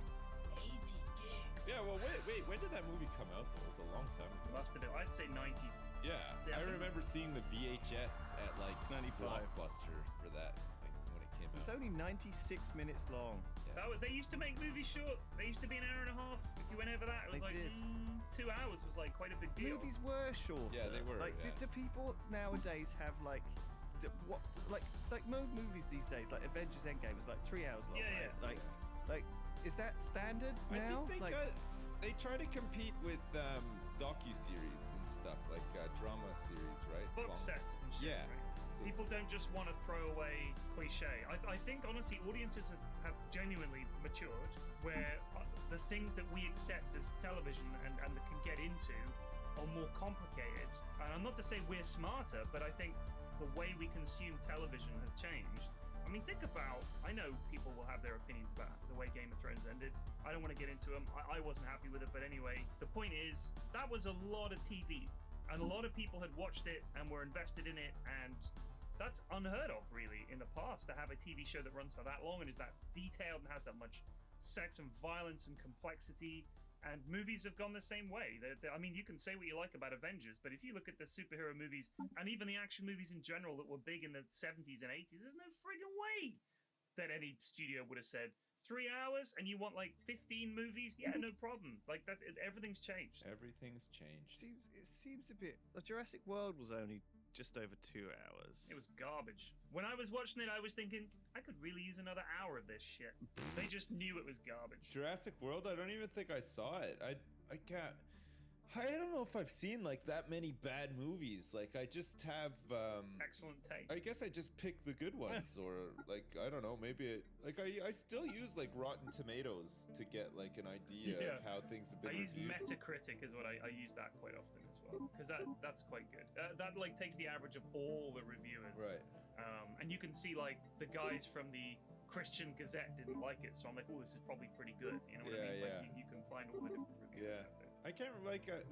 80 gig. Yeah, well, wait. When did that movie come out? Though it was a long time ago. Must have been. I'd say 90. Yeah, I remember seeing the VHS at like 95. Blockbuster for that when it came It's out. only 96 minutes long. They used to make movies short. They used to be an hour and a half. If you went over that, it was They like did. 2 hours was like quite a big deal. Movies were shorter. Yeah, they were, Like, yeah. do people nowadays have like, movies these days, like Avengers Endgame was like 3 hours long. Yeah, right? Like, is that standard now? I think like, they try to compete with docu-series and stuff, like drama series, right? Book sets and shit. Yeah. Right? So- People don't just want to throw away cliche. I think honestly, audiences have genuinely matured, where the things that we accept as television and can get into are more complicated. And I'm not to say we're smarter, but I think the way we consume television has changed. I mean, think about, I know people will have their opinions about the way Game of Thrones ended. I don't want to get into them. I wasn't happy with it, but anyway, the point is, that was a lot of TV. And a lot of people had watched it and were invested in it, and that's unheard of, really, in the past, to have a TV show that runs for that long and is that detailed and has that much sex and violence and complexity. And movies have gone the same way. I mean, you can say what you like about Avengers, but if you look at the superhero movies and even the action movies in general that were big in the 70s and 80s, there's no friggin' way that any studio would have said 3 hours and you want like 15 movies? Yeah, no problem. Like everything's changed. Everything's changed. it seems a bit. The Jurassic World was only just over 2 hours. It was garbage. When I was watching it, I was thinking, I could really use another hour of this shit. They just knew it was garbage. Jurassic World, I don't even think I saw it. I can't. I don't know if I've seen like that many bad movies. Like I just have Excellent taste. I guess I just pick the good ones, or like I don't know, maybe I still use like Rotten Tomatoes to get like an idea of how things have been I use reviewed. Metacritic is what I use that quite often as well, because that's quite good. That like takes the average of all the reviewers, Right. And you can see like the guys from the Christian Gazette didn't like it, so I'm like, oh, this is probably pretty good. You know what I mean? Yeah, Like, you can find all the different reviews out there. I can't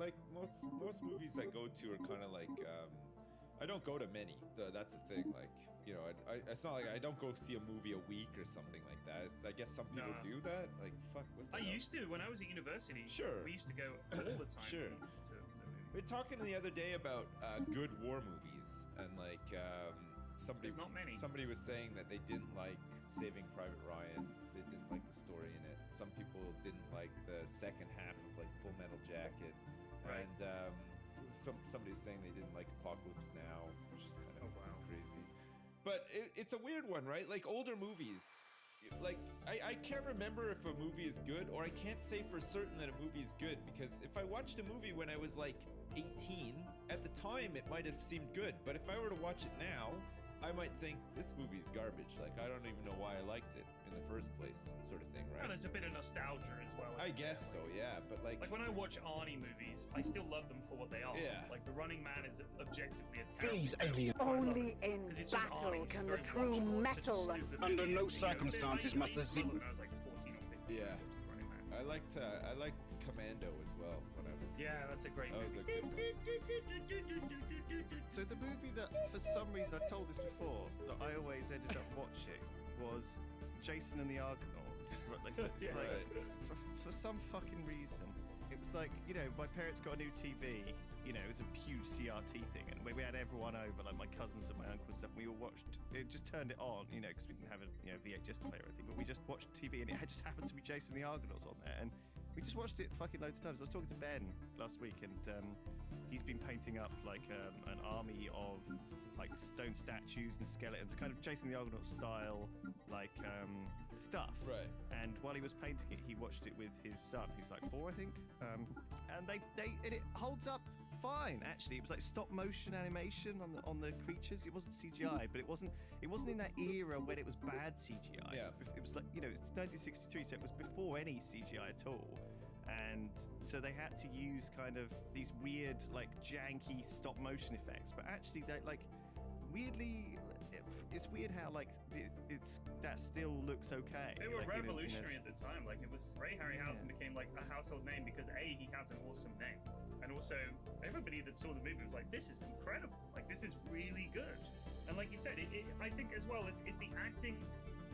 like most movies I go to are kind of like I don't go to many. That's the thing. Like it's not like I don't go see a movie a week or something like that. I guess some people No. do that. Like fuck. What the I hell? used to when I was at university. Sure. We used to go all the time. Sure. to the movies. We're talking the other day about good war movies, and like somebody There's not many. Somebody was saying that they didn't like Saving Private Ryan some people didn't like the second half of like Full Metal Jacket, Right. and somebody's saying they didn't like Apocalypse Now, which is kind of crazy. But it's a weird one, right? Like older movies, like I can't remember if a movie is good, or I can't say for certain that a movie is good, because if I watched a movie when I was like 18, at the time it might have seemed good, but if I were to watch it now, I might think this movie's garbage. Like, I don't even know why I liked it in the first place, sort of thing, right? And there's a bit of nostalgia as well. I guess so, yeah. But like when I watch Arnie movies, I still love them for what they are. Yeah. Like The Running Man is objectively a terrible These movie. aliens. I love Only it, in 'cause it's just battle Arnie. can It's the very true watchable. It's such a metal- stupid Under movie. no You know, circumstances I must the used to love Z- it when I was like 14 or 15. Yeah. The Running Man. I liked Commando as well when I was. Yeah, that's a great That was movie. a good one. So the movie that, for some reason, I've told this before, that I always ended up watching was Jason and the Argonauts. Right, like, so it's Yeah. like, Right. for some fucking reason, it was like, you know, my parents got a new TV, you know, it was a huge CRT thing, and we had everyone over, like my cousins and my uncle and stuff, and we all watched, it just turned it on, you know, because we didn't have a VHS player or anything, but we just watched TV, and it had just happened to be Jason and the Argonauts on there, and we just watched it fucking loads of times. I was talking to Ben last week, and he's been painting up like an army of like stone statues and skeletons, kind of Jason the Argonaut style, like stuff. Right. And while he was painting it, he watched it with his son, who's like 4, I think. And it holds up fine, actually. It was like stop motion animation on the creatures. It wasn't CGI, but it wasn't in that era when it was bad CGI. Yeah. It was like, you know, it's 1963, so it was before any CGI at all. And so they had to use kind of these weird, like janky stop motion effects, but actually they like weirdly. It's weird how like it's that still looks okay. They were like, you know, revolutionary at the time. Like it was Ray Harryhausen became like a household name because A, he has an awesome name, and also everybody that saw the movie was like, "This is incredible! Like this is really good." And like you said, I think as well if the acting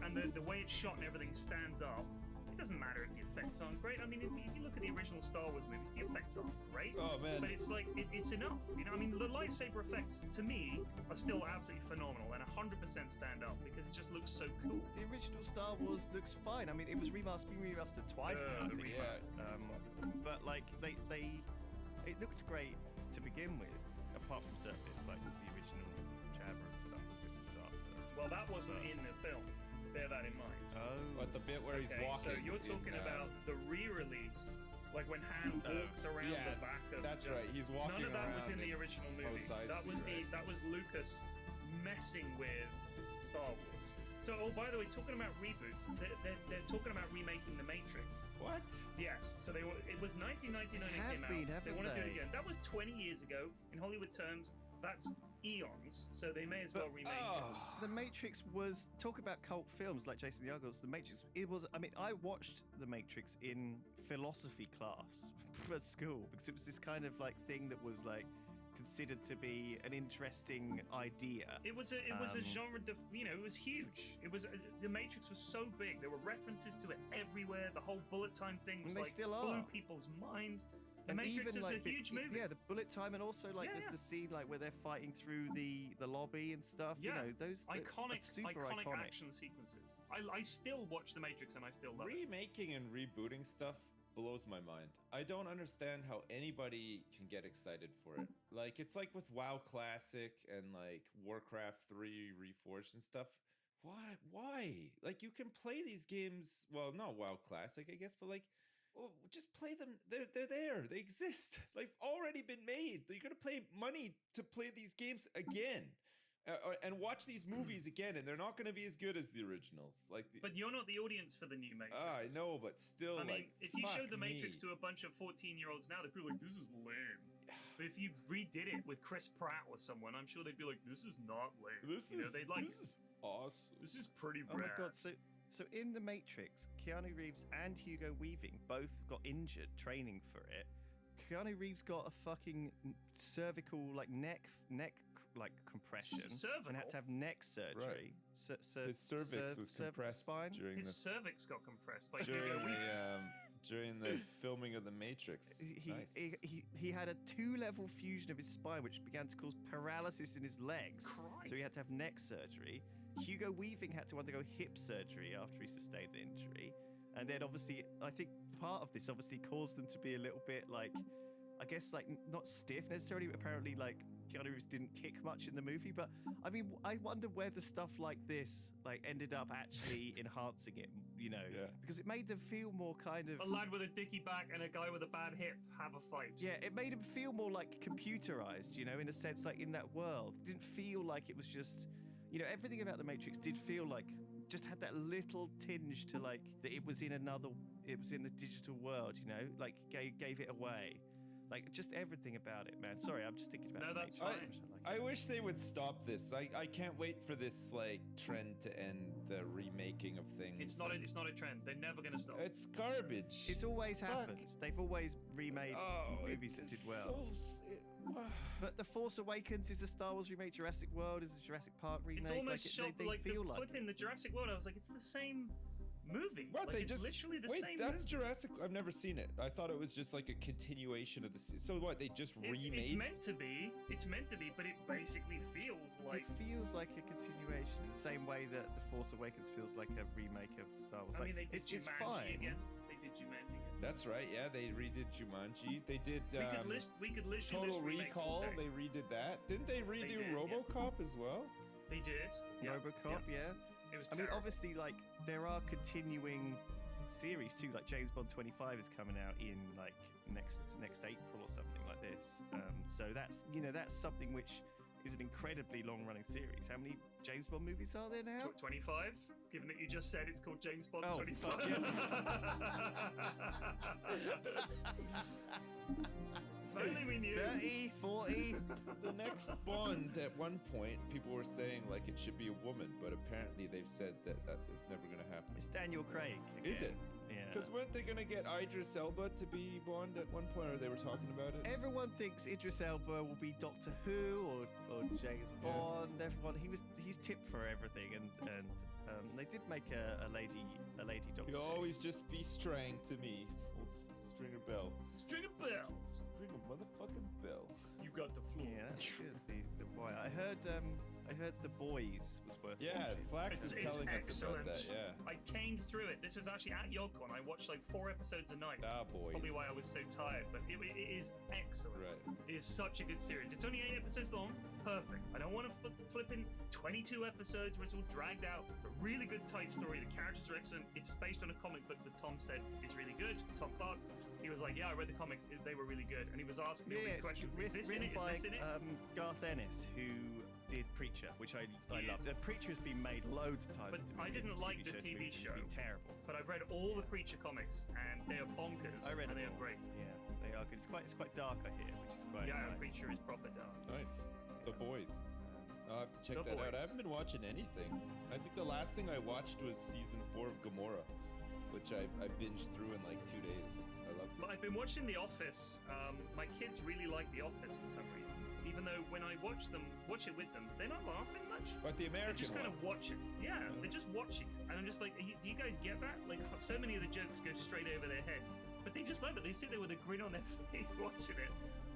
and the way it's shot and everything stands up. It doesn't matter if the effects aren't great. I mean, if you look at the original Star Wars movies, the effects aren't great. Oh, man. But it's like, it's enough. You know, I mean, the lightsaber effects, to me, are still absolutely phenomenal and 100% stand up because it just looks so cool. The original Star Wars looks fine. I mean, it was being remastered twice now, I the think. remastered. But like it looked great to begin with, apart from certain bits like the original Jabba and stuff was a bit disaster. Well, that wasn't in the film. Bear that in mind. Oh, But the bit where he's walking. So you're talking about the re-release, like when Han walks around yeah, the back of. that's right. He's walking None of that was around in the in original movie. Mos Eisley, That was right. that was Lucas messing with Star Wars. So, oh, by the way, talking about reboots, they're talking about remaking The Matrix. What? Yes. So it was 1999 it Have came been, out. haven't They want to do they? it again. That was 20 years ago. In Hollywood terms, that's eons. So they may as well remake it. The Matrix was talk about cult films like Jason the Argonauts. The Matrix. It was. I mean, I watched The Matrix in philosophy class at school because it was this kind of like thing that was like considered to be an interesting idea. It was a genre. It was huge. It was The Matrix was so big. There were references to it everywhere. The whole bullet time thing was And they like still blew are. people's mind. The And Matrix even is like a huge movie. Yeah, the bullet time, and also like Yeah, the scene like where they're fighting through the lobby and stuff. Yeah. You know, those iconic, super iconic iconic. action sequences. I still watch The Matrix and I still love it. Remaking and rebooting stuff blows my mind. I don't understand how anybody can get excited for it. Like, it's like with WoW Classic and like Warcraft 3 Reforged and stuff. Why? Like, you can play these games. Well, not WoW Classic, I guess, but like, well, just play them. They're there. They exist. They've already been made. You're gonna pay money to play these games again, and watch these movies again, and they're not gonna be as good as the originals. Like, But you're not the audience for the new Matrix. I know, but still, I mean, like, if you showed The fuck Matrix me. to a bunch of 14-year-olds now, they'd be like, "This is lame." But if you redid it with Chris Pratt or someone, I'm sure they'd be like, "This is not lame." This You know, is they'd like, this is awesome. "This is pretty Oh rad." my god! So in The Matrix, Keanu Reeves and Hugo Weaving both got injured training for it. Keanu Reeves got a fucking cervical like neck like compression and had to have neck surgery. His cervix was compressed spine. during His the cervix got compressed by during Hugo Weaving. during the filming of The Matrix. Nice. He had a 2-level fusion of his spine, which began to cause paralysis in his legs. Christ. So he had to have neck surgery. Hugo Weaving had to undergo hip surgery after he sustained an injury. And then obviously, I think part of this obviously caused them to be a little bit like, I guess like not stiff necessarily, but apparently like Keanu Reeves didn't kick much in the movie. But I mean, I wonder whether stuff like this like ended up actually enhancing it, you know, because it made them feel more kind of. A lad with a dicky back and a guy with a bad hip have a fight. Yeah, it made him feel more like computerized, you know, in a sense, like in that world. It didn't feel like it was just, you know, everything about the Matrix did feel like just had that little tinge to like that it was in the digital world, you know, like gave it away. Like, just everything about it, man. Sorry, I'm just thinking about No, the that's Matrix. fine. I wish they would stop this. I can't wait for this like trend to end, the remaking of things. It's not a trend. They're never gonna stop. It's garbage. It's always happened. They've always remade movies that did well. But The Force Awakens is a Star Wars remake. Jurassic World is a Jurassic Park remake. It's almost they like feel the like flipping the Jurassic World. I was like, it's the same movie. What, like, they it's just literally the wait? same That's movie. Jurassic. I've never seen it. I thought it was just like a continuation of the. So what? They just remade. It's meant to be. It's meant to be, but it basically feels like. It feels like a continuation in the same way that The Force Awakens feels like a remake of Star Wars. I mean, they did it's Jumanji fine. again. They did Jumanji again. That's right. Yeah, they redid Jumanji. They did. We could literally Total list remakes Recall. all day. They redid that. Didn't they redo did, yeah. RoboCop as well? They did. Yeah. RoboCop, yeah. It was I mean, terrible. obviously, like there are continuing series too. Like James Bond 25 is coming out in like next April or something like this. So that's something which is an incredibly long-running series. How many James Bond movies are there now? 25. Given that you just said it's called James Bond Oh, 25. fuck yes. If only we knew. 30, 40. The next Bond, at one point, people were saying like it should be a woman, but apparently they've said that is never going to happen. It's Daniel Craig. Is again. it? Yeah. Because weren't they going to get Idris Elba to be Bond at one point, or they were talking about it? Everyone thinks Idris Elba will be Doctor Who or James Bond. Everyone, he's tipped for everything, and they did make a lady Doctor You'll Who. always just be Strang to me. Old Stringer Bell. String a bell. String a motherfucking bell. You got the floor. Yeah, that's good. The boy. I heard The Boys was worth Yeah, watching. Flax is It's telling us excellent. about that. Yeah. I caned through it. This was actually at YogCon. I watched like 4 episodes a night. Ah, boys. Probably why I was so tired, but it is excellent. Right. It is such a good series. It's only 8 episodes long. Perfect. I don't want to flip in 22 episodes where it's all dragged out. It's a really good, tight story. The characters are excellent. It's based on a comic book that Tom said is really good. Tom Clark. He was like, yeah, I read the comics. They were really good. And he was asking me all Yeah, these it's questions. Is this in written it? by Is this in it? Garth Ennis, who did Preacher, which I love. The Preacher has been made loads of times. But into I movies didn't and like the shows, TV movies. show. It's been terrible. But I've read all the Preacher comics, and they are bonkers. I read and them they are all. great. Yeah, they are good. It's quite dark, I hear, which is quite Yeah, nice. Preacher is proper dark. Nice. The Boys. I'll have to check The that out. Boys. I haven't been watching anything. I think the last thing I watched was season 4 of Gomorrah, which I binged through in like 2 days. I loved But it. I've been watching The Office. My kids really like The Office for some reason. Even though when I watch it with them, they're not laughing much. But the They're American just kind one. of watching. Yeah, they're just watching. And I'm just like, do you guys get that? Like, so many of the jokes go straight over their head. But they just love it. They sit there with a grin on their face watching it.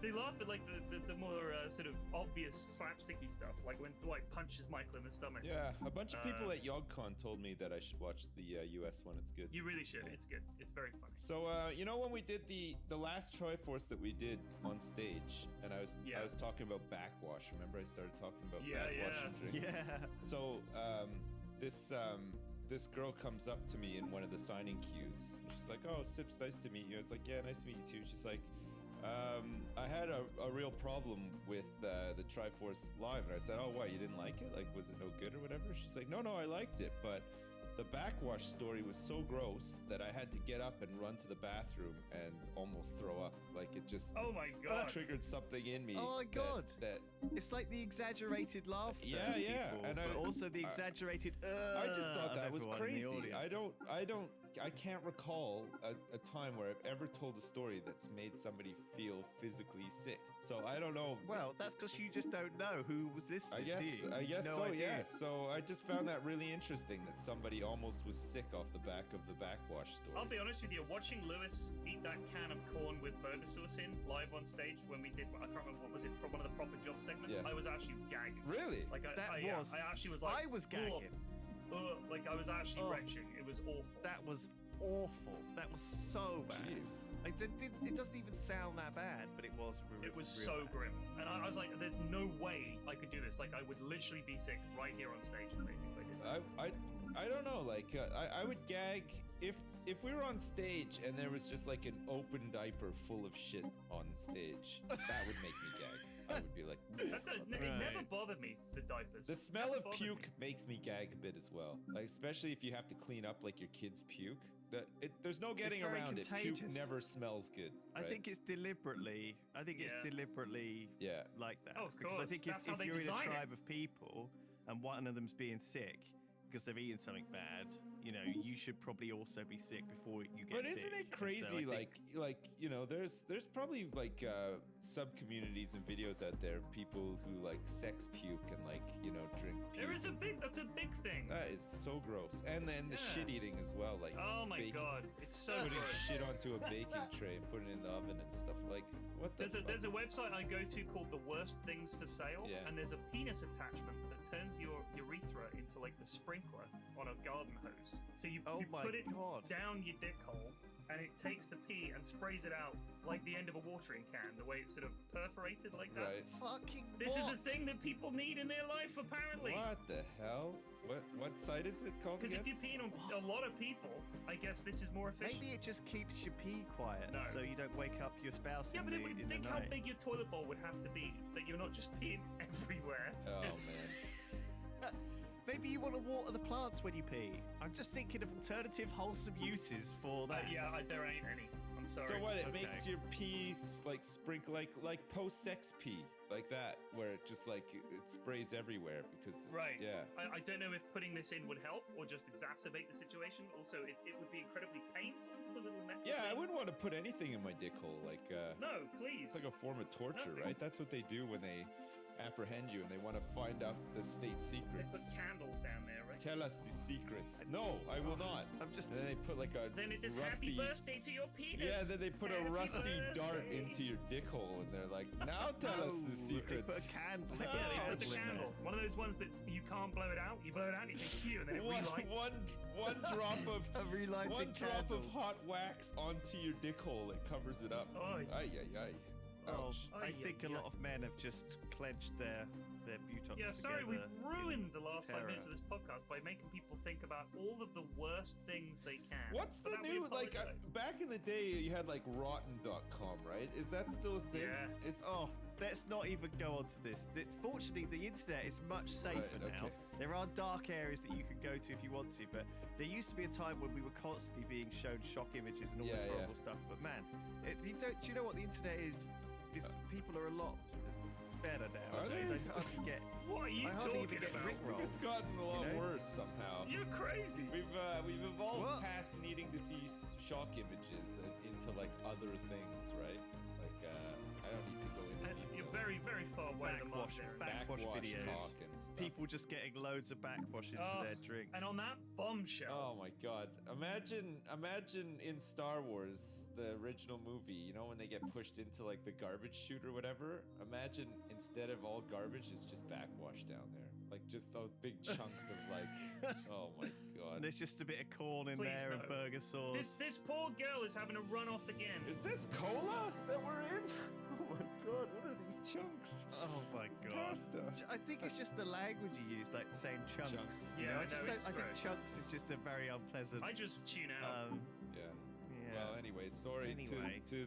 They laugh at like the more sort of obvious slapsticky stuff, like when Dwight punches Michael in the stomach. Yeah, a bunch of people at YogCon told me that I should watch the US one. It's good. You really should. It's good. It's very funny. So you know when we did the last Triforce that we did on stage, and I was talking about backwash. Remember I started talking about backwash and drinks. Yeah. So this girl comes up to me in one of the signing queues. She's like, "Oh, Sips, nice to meet you." I was like, "Yeah, nice to meet you too." She's like, I had a real problem with the Triforce Live, and I said, "Oh, what? You didn't like it? Like, was it no good or whatever?" She's like, "No, I liked it, but the backwash story was so gross that I had to get up and run to the bathroom and almost throw up. Like, it just Oh my god. triggered something in me. Oh my God. That It's like the exagerated laughter. Yeah, of yeah, people, and but also the exaggerated. I just thought of that was everyone in the crazy. audience. I can't recall a time where I've ever told a story that's made somebody feel physically sick. So I don't know. Well, that's because you just don't know who was this. I guess no so. idea. Yeah. So I just found that really interesting that somebody almost was sick off the back of the backwash story. I'll be honest with you, watching Lewis eat that can of corn with burger sauce in live on stage when we did, I can't remember what was it, one of the proper job segments, Yeah. I was actually gagging. Really? Like I actually was like, I was gagging. like I was actually retching. It was awful. That was awful. That was so bad. Jeez. It doesn't even sound that bad, but it was It was real so bad. grim, and I was like, "There's no way I could do this. Like, I would literally be sick right here on stage if I did." I don't know. Like I would gag if we were on stage and there was just like an open diaper full of shit on stage. That would make me gag. I would be like, It never bothered me, the diapers. the smell Never of bothered puke me. makes me gag a bit as well. Like especially if you have to clean up like your kid's puke. There's no getting very around it. contagious. Puke never smells good. I right? think it's deliberately. Yeah. Like that. Oh, of because I course. think That's how if they you're in a design it. tribe of people and one of them's being sick because they've eaten something bad, you know, you should probably also be sick before you get But sick. isn't it And so I crazy? think- Like you know, there's probably like sub communities and videos out there, people who like sex puke and like you know drink. Puke. That's a big thing. That is so gross. And then the Yeah. shit eating as well. Like Oh my baking, god, it's so putting gross. shit onto a baking tray and putting it in the oven and stuff. Like what the? There's a website I go to called The Worst Things for Sale, Yeah. and there's a penis attachment that turns your urethra into like the sprinkler on a garden hose. So you Oh my put it God. down your dick hole, and it takes the pee and sprays it out like the end of a watering can, the way it's sort of perforated like that. Right. Fucking This is what? a thing that people need in their life, apparently. What the hell? What site is it called Because again? if you're peeing on a lot of people, I guess this is more efficient. Maybe it just keeps your pee quiet, No. so you don't wake up your spouse Yeah, in but the, it would, in the think how night. big your toilet bowl would have to be that you're not just peeing everywhere. Oh man. Maybe you want to water the plants when you pee. I'm just thinking of alternative wholesome uses for that. There ain't any. I'm sorry. So what? It Okay. makes your pee like sprinkle like post-sex pee, like that, where it just like it sprays everywhere because. Right. Yeah. I don't know if putting this in would help or just exacerbate the situation. Also, it would be incredibly painful. The little metal Yeah, I thing. wouldn't want to put anything in my dick hole. Like. No, please. It's like a form of torture, Nothing. right? That's what they do when they apprehend you and they want to find out the state They secrets. put candles down there, right? Tell us the secrets. No, I will not. I'm just. And then they put like a Then it is rusty. happy birthday to your penis. Yeah, then they put a Happy rusty dart birthday. into your dick hole, and they're like, "Now tell us the They put secrets." a candle. Yeah, they put the in there. candle. One of those ones that you can't blow it out. You blow it out, and you think phew, and then it relights. One drop of A relighted one drop candle. of hot wax onto your dick hole. It covers it up. Oy. Ay ay ay. Oh, Ouch. I Ay, think ay, a lot ay. of men have just clenched their buttocks Yeah, sorry, together we've ruined the last 5 terror. minutes of this podcast by making people think about all of the worst things they can. What's For the that, we new like? apologize. Back in the day, you had like Rotten.com, right? Is that still a thing? Yeah. It's Oh, let's not even go on to this. Fortunately, the internet is much safer Right, now. okay. There are dark areas that you can go to if you want to, but there used to be a time when we were constantly being shown shock images and all this Yeah, horrible stuff. But man, do you know what the internet is? People are a lot better now. Are they? I hardly get. What are you I hardly even talking get about? I think rickrolled. it's gotten a lot You know? worse somehow. You're crazy. We've evolved What? past needing to see shock images into like other things, right? Like I don't need to go into details. You're very, very far away the mark there. Backwash videos. talk and stuff. People just getting loads of backwash into Oh, their drinks. And on that bombshell. Oh my god. Imagine in Star Wars, the original movie, you know, when they get pushed into like the garbage chute or whatever, imagine instead of all garbage, it's just backwash down there. Like just those big chunks of like, oh my god. And there's just a bit of corn in Please there and no. burger sauce. This poor girl is having a run off again. Is this cola that we're in? Oh my god, what are these chunks? Oh my It's god. pasta. I think it's just the language you use, like saying chunks. Chunks. You Yeah, know, I I just know, don't, it's I think gross. chunks is just a very unpleasant. I just tune out. Yeah. Yeah. Well, anyway, sorry Anyway. to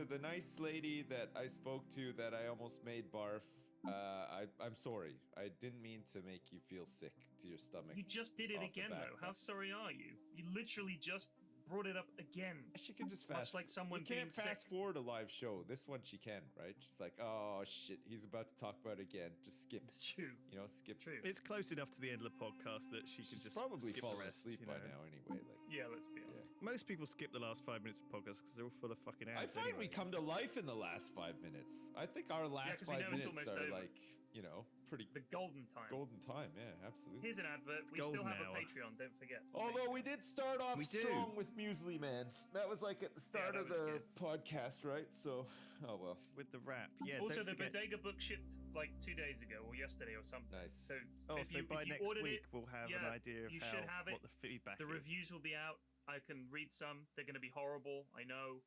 the nice lady that I spoke to that I almost made barf. I'm sorry. I didn't mean to make you feel sick to your stomach. You just did it off the again, back, though. How but- sorry are you? You literally just brought it up again. She can just Much fast. like someone you can't being fast sick. forward a live show. This one she can, right? She's like, oh shit, he's about to talk about it again. Just skip. It's true. You know, skip. True. It's close enough to the end of the podcast that she She's can just probably skip fallen the rest, asleep you by know. now anyway. Like, Yeah, let's be yeah. honest. Most people skip the last 5 minutes of podcasts because they're all full of fucking I ads. find we anyway. come to life in the last 5 minutes. I think our last 'cause we 5 know it's minutes almost are over. like you know, pretty The golden time. golden time. Yeah, absolutely. Here's an advert. We Golden still have hour. a Patreon. Don't forget. Although we did start off We do. strong with Muesli Man. That was like at the start that of was the good. podcast, right? So, oh well. With the wrap. Yeah. Also, don't the forget. Bodega book shipped like 2 days ago or yesterday or something. Nice. So, Oh, if so you, by if you next ordered week it, we'll have yeah, an idea of you should have it. what the feedback the is. reviews will be out. I can read some. They're going to be horrible, I know,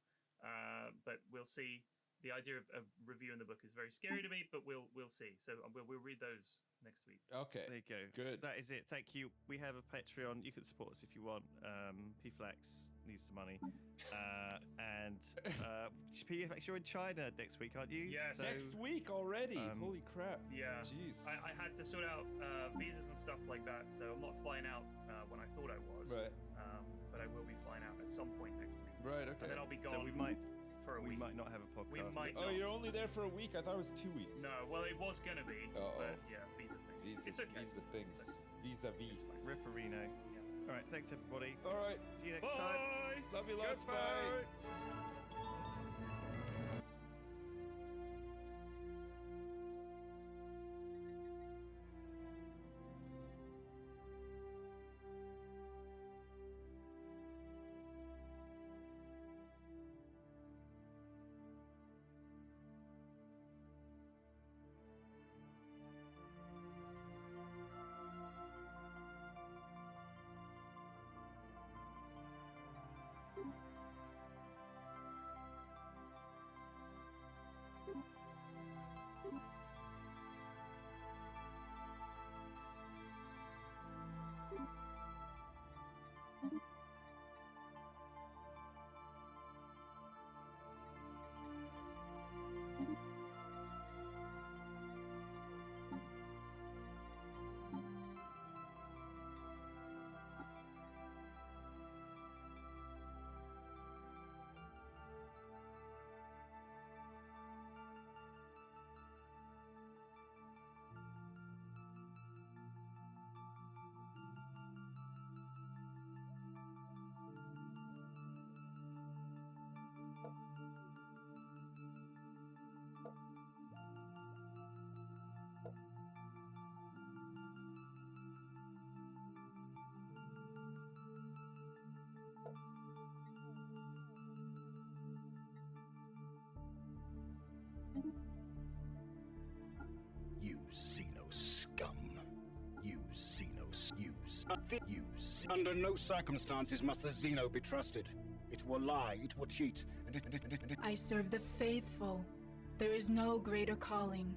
but we'll see. The idea of reviewing the book is very scary to me, but we'll see. So we'll read those next week. Okay. There you go. Good. That is it. Thank you. We have a Patreon. You can support us if you want. PFlax needs some money. And PFlax, you're in China next week, aren't you? Yes. Next week already. Holy crap. Yeah. Jeez. I had to sort out visas and stuff like that, so I'm not flying out when I thought I was. Right. But I will be flying out at some point next week. Right. Okay. And then I'll be gone So we might for a week. not have a podcast. We might Oh, not. you're only there for a week? I thought it was 2 weeks. No, well, it was going to be. Uh-oh. But yeah, visa things. Visa, It's okay. Visa things. Vis-a-vis. It's fine. Ripperino. Yeah. All right. Thanks everybody. All right. See you next time. Bye! Love you lots. Goodbye. Bye. You Xeno scum. You Xeno use. Use. Under no circumstances must the Xeno be trusted. It will lie, it will cheat, and it. I serve the faithful. There is no greater calling.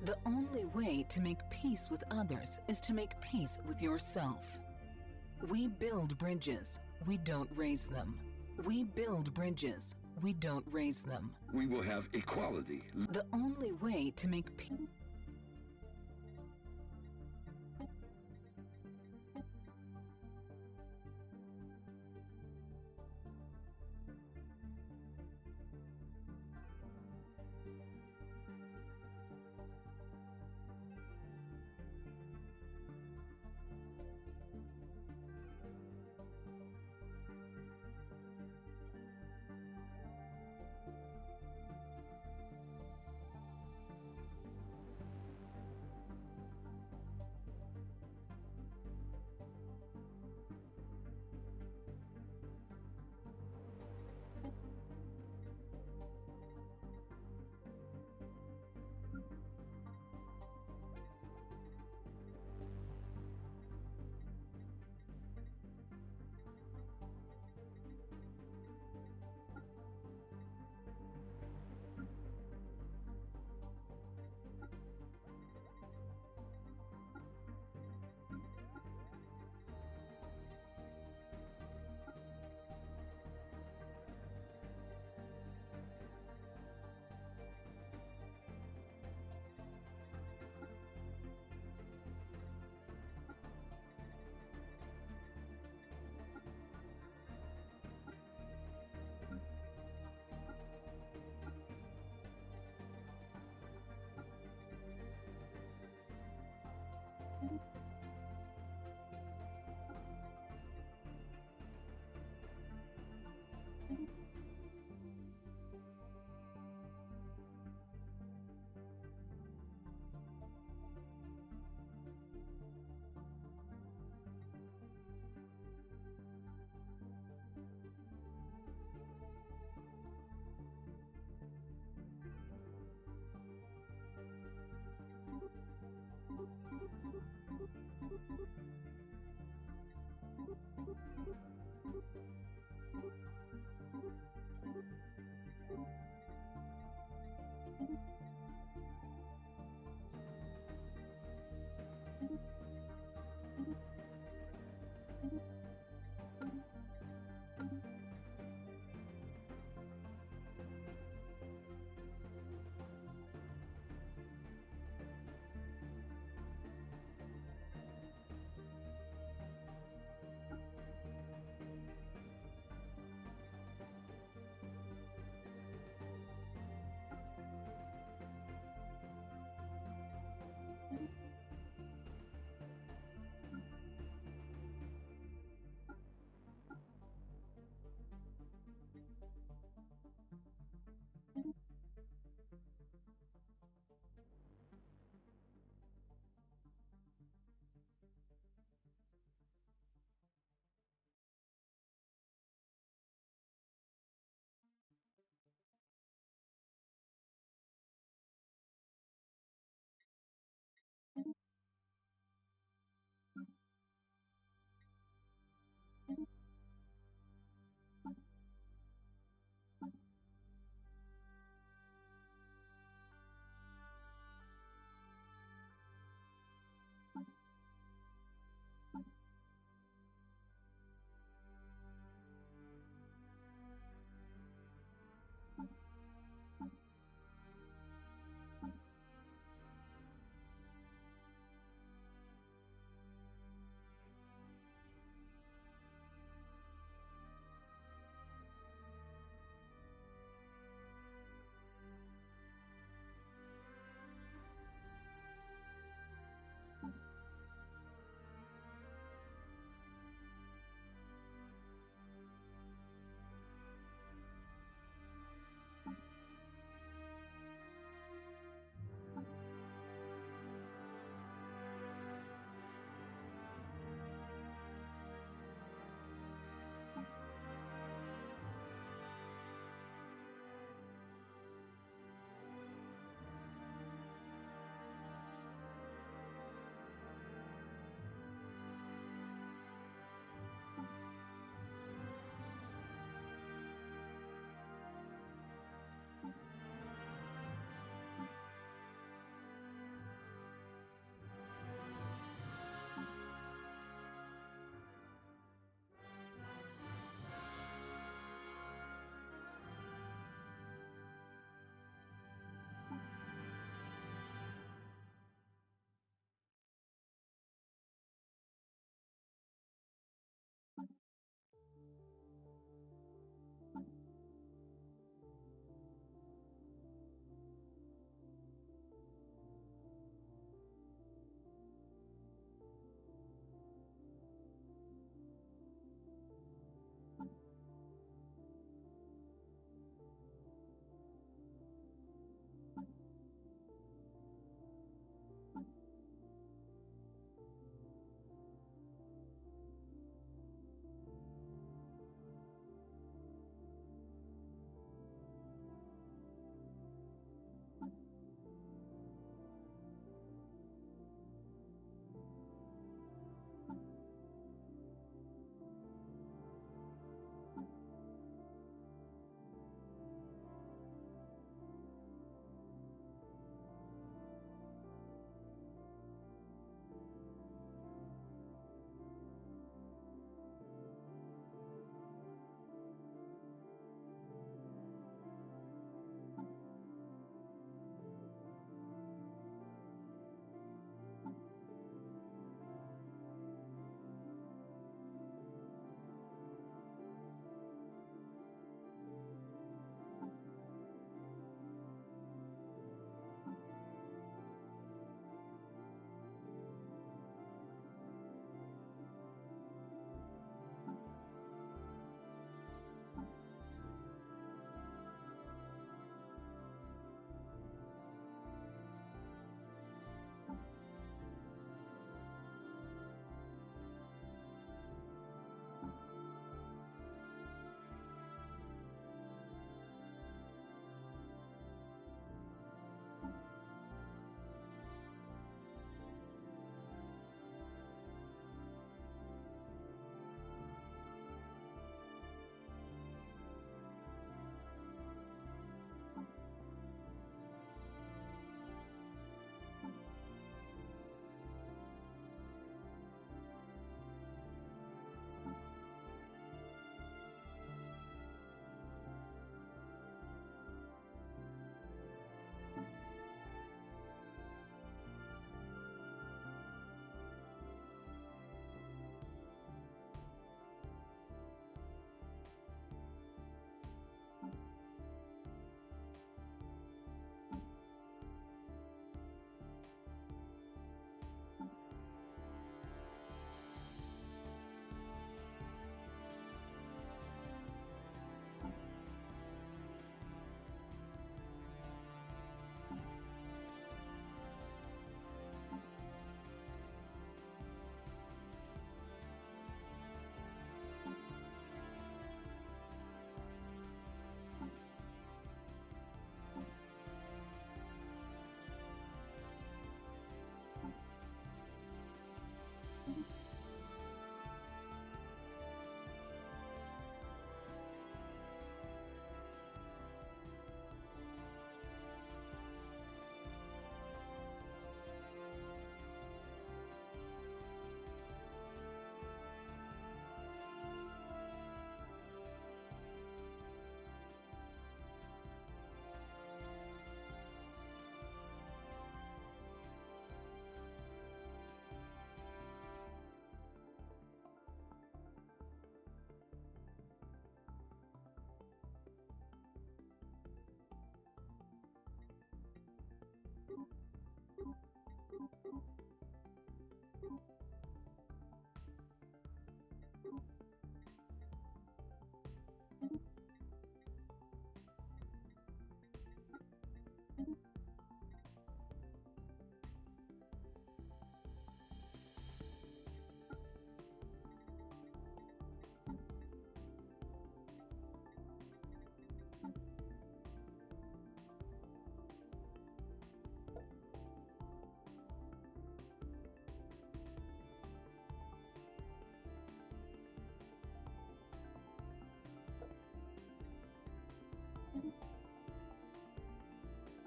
The only way to make peace with others is to make peace with yourself. We build bridges, we don't raise them. We build bridges, we don't raise them. We will have equality. The only way to make peace.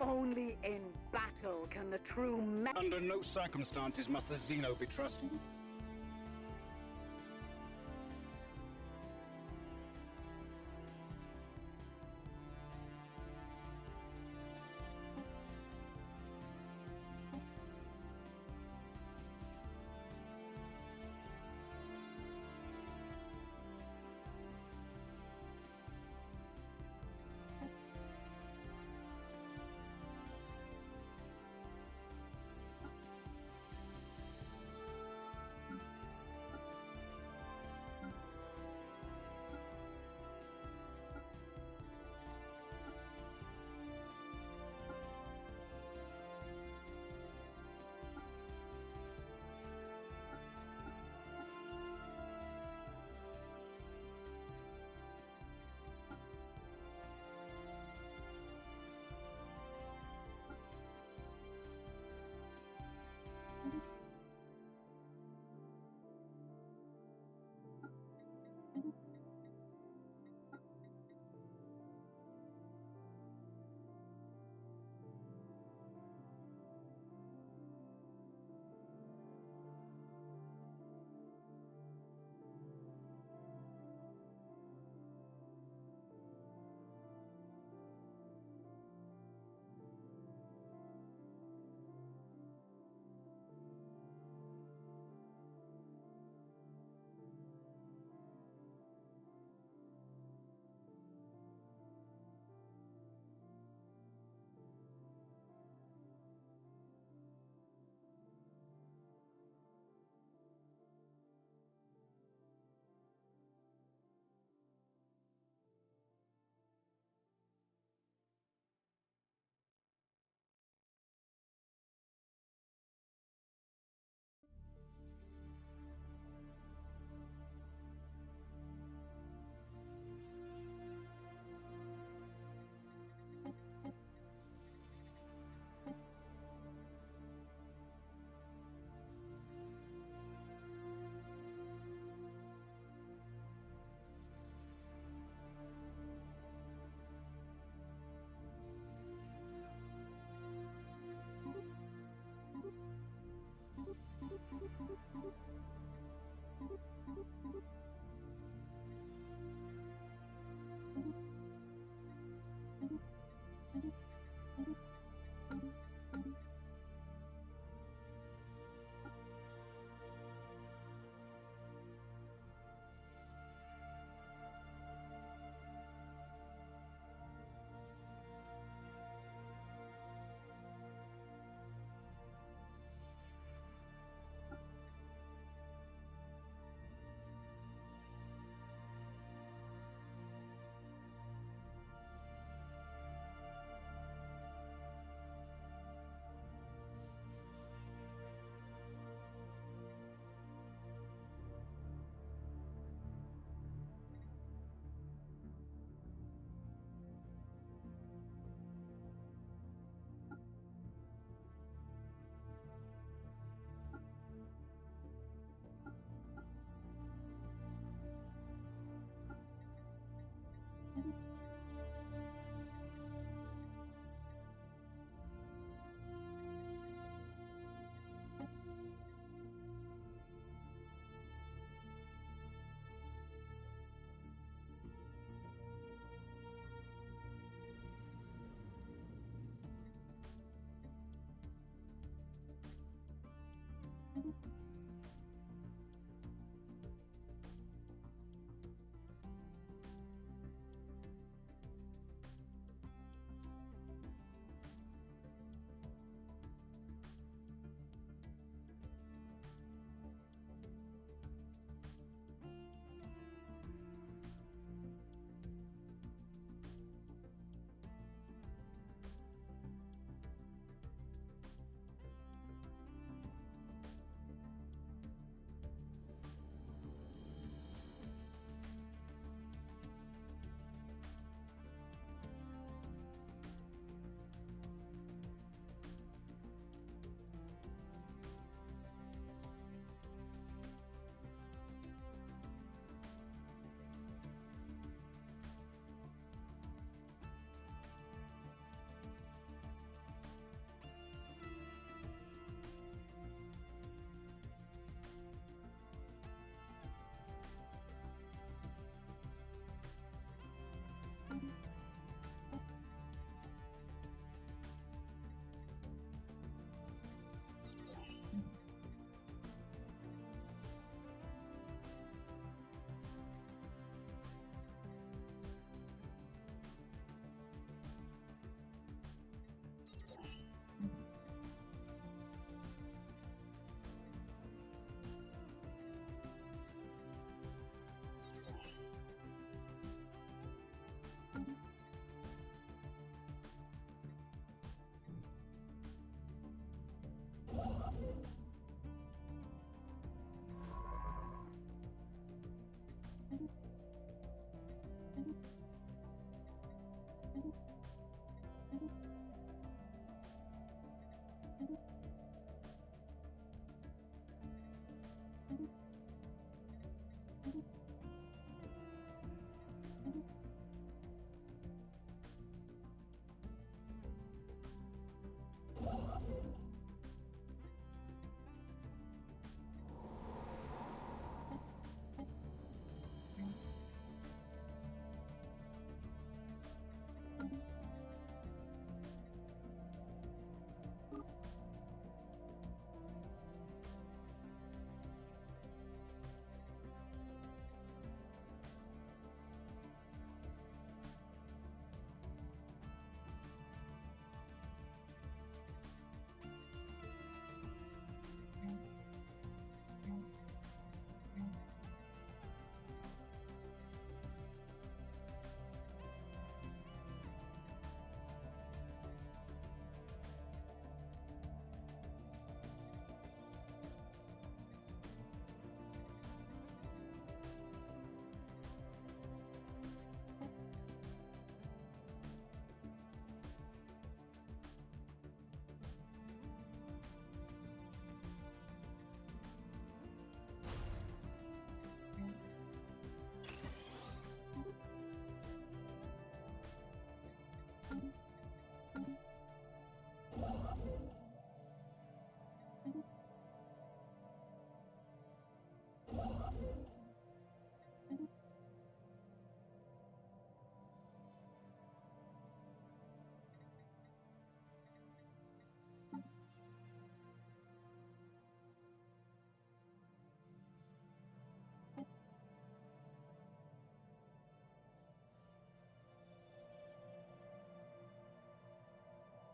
Only in battle can the true Under no circumstances must the Xeno be trusted.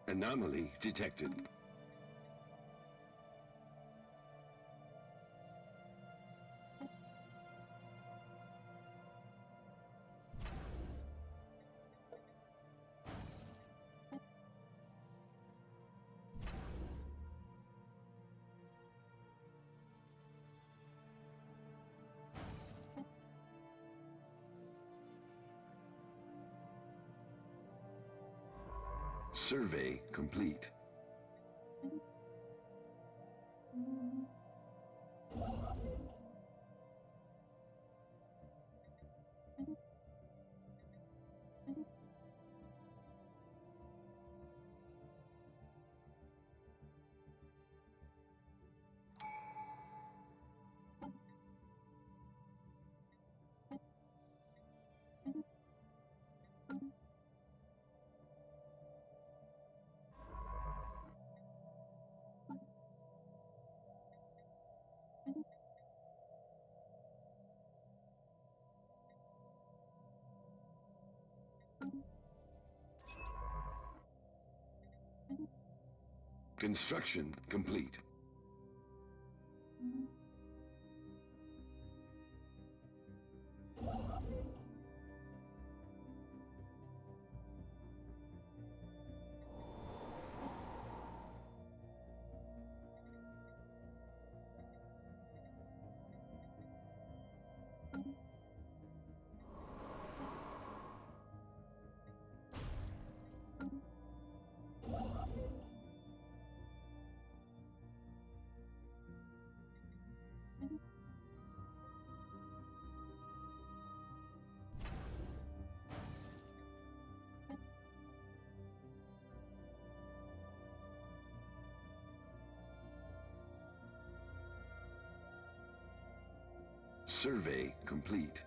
Anomaly detected. Survey complete. Construction complete. Survey complete.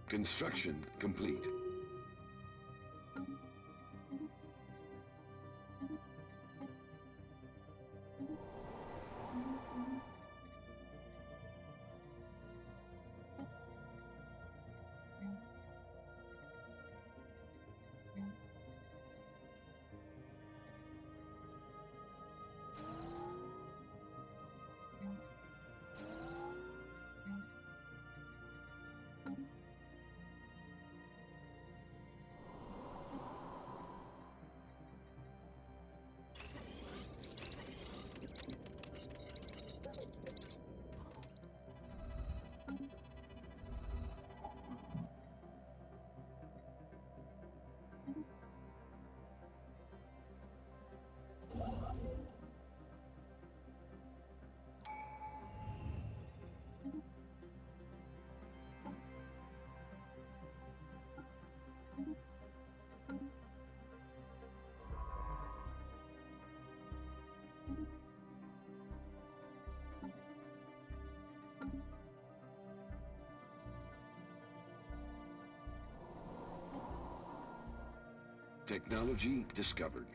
Construction complete. Technology discovered.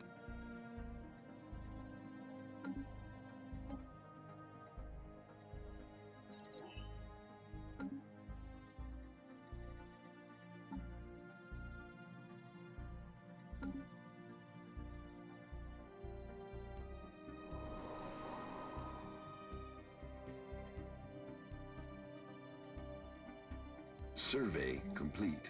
Survey complete.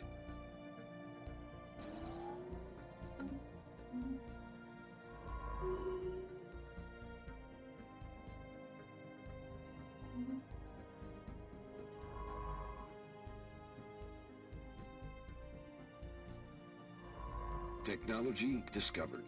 Technology discovered.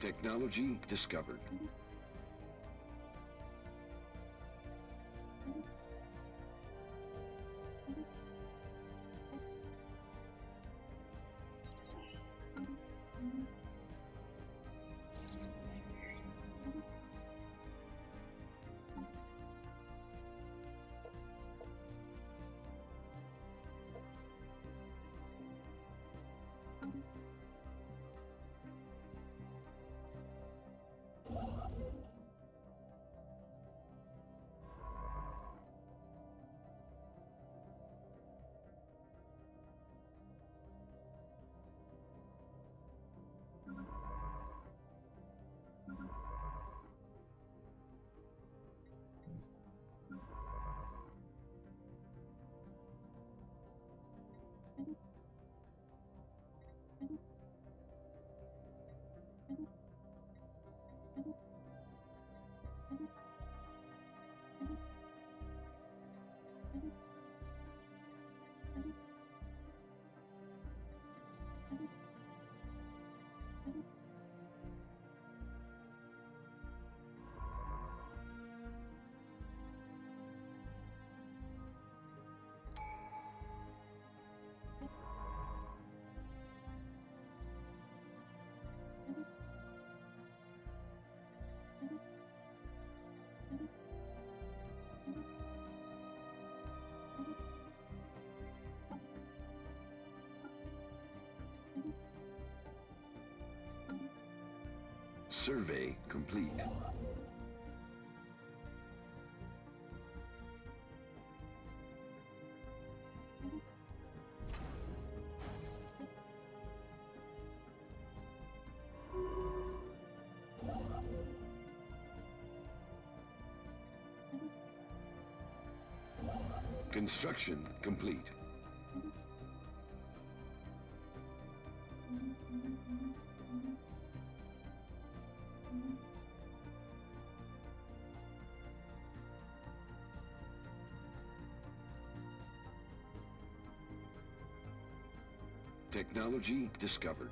Technology discovered. Survey complete. Construction complete. Technology discovered.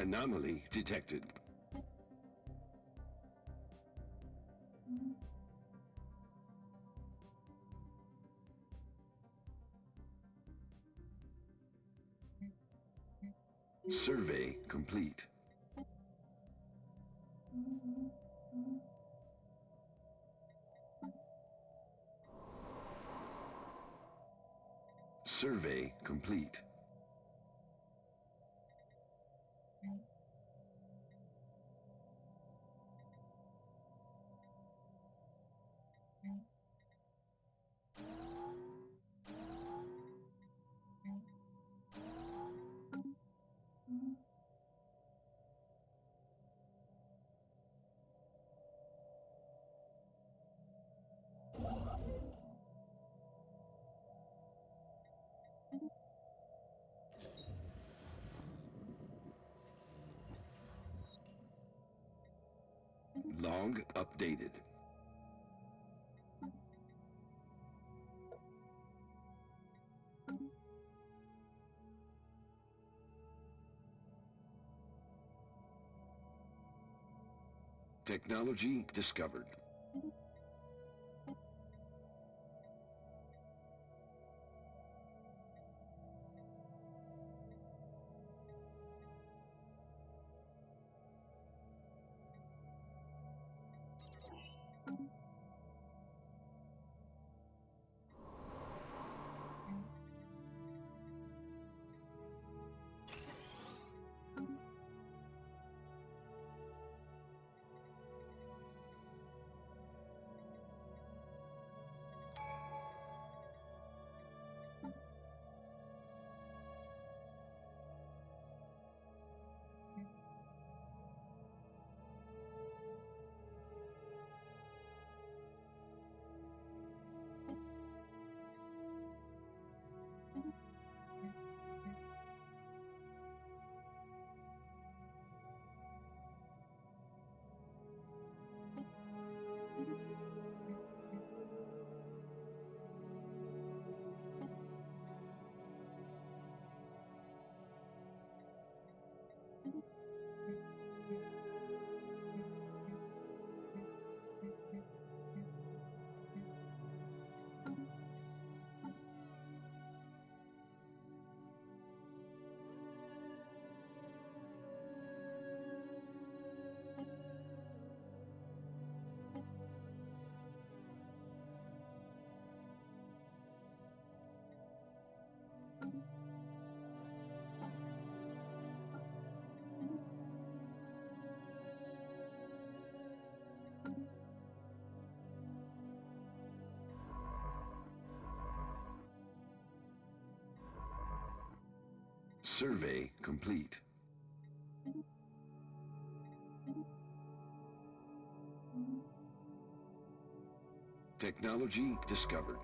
Anomaly detected. Survey complete. Survey complete. Log updated. Technology discovered. Survey complete. Technology discovered.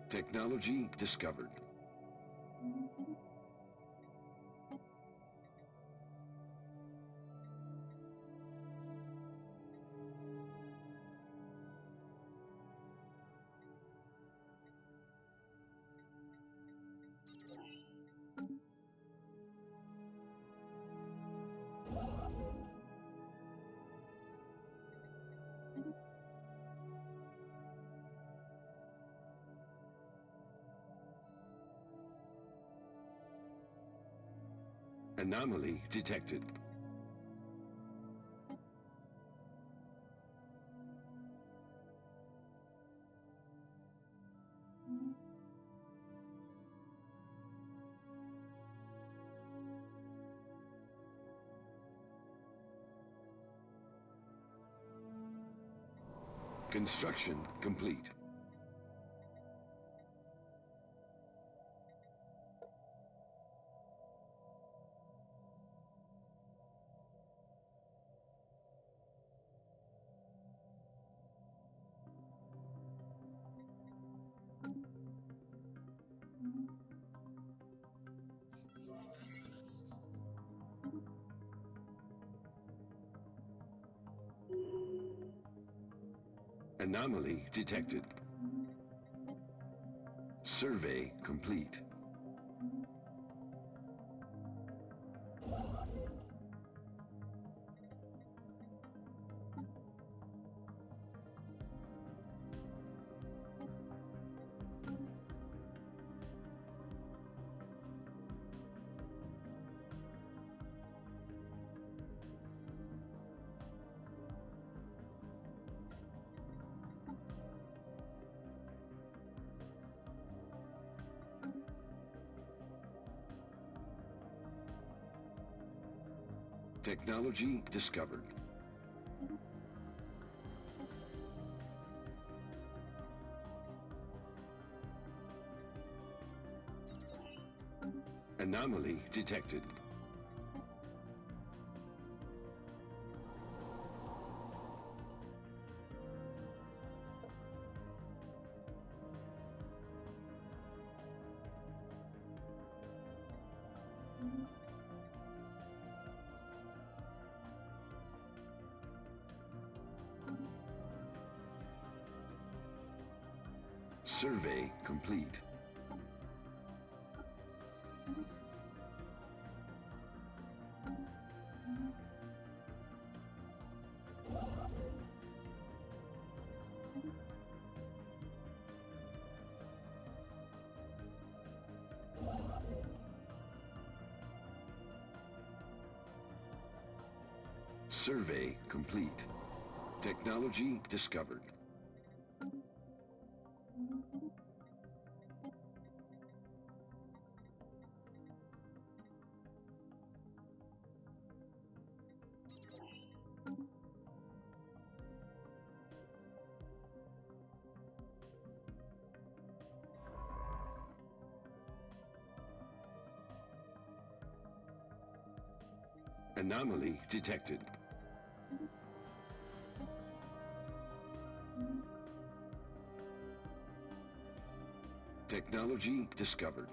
Technology discovered. Anomaly detected. Construction complete. Anomaly detected. Survey complete. Technology discovered. Anomaly detected. Survey complete. Survey complete. Technology discovered. Anomaly detected. Technology discovered.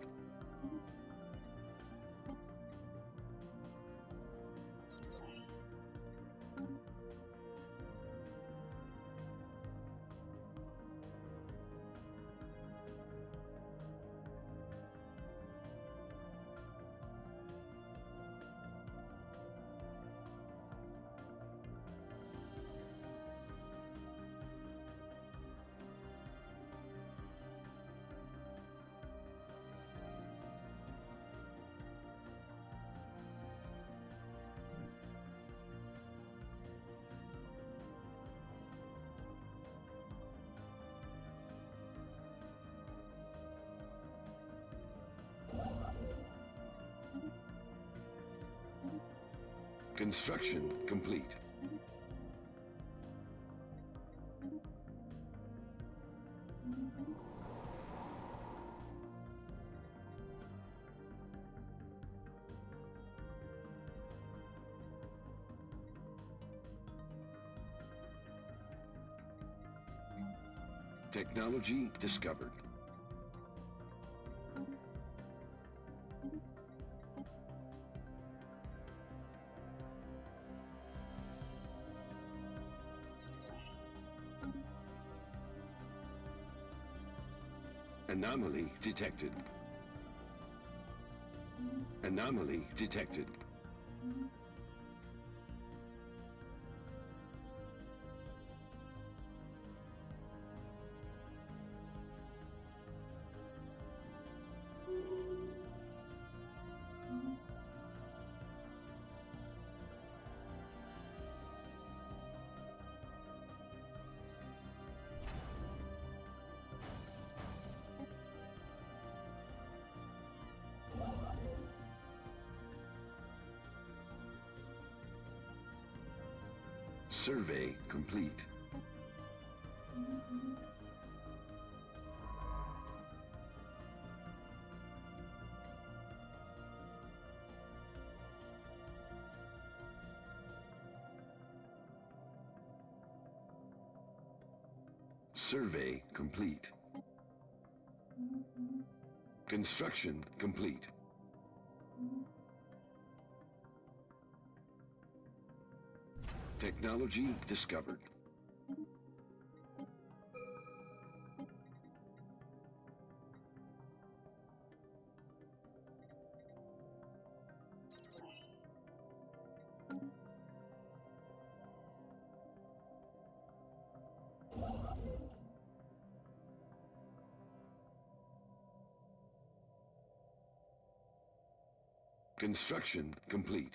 Construction complete. Technology discovered. Anomaly detected. Anomaly detected. Survey complete. Survey complete. Construction complete. Technology discovered. Construction complete.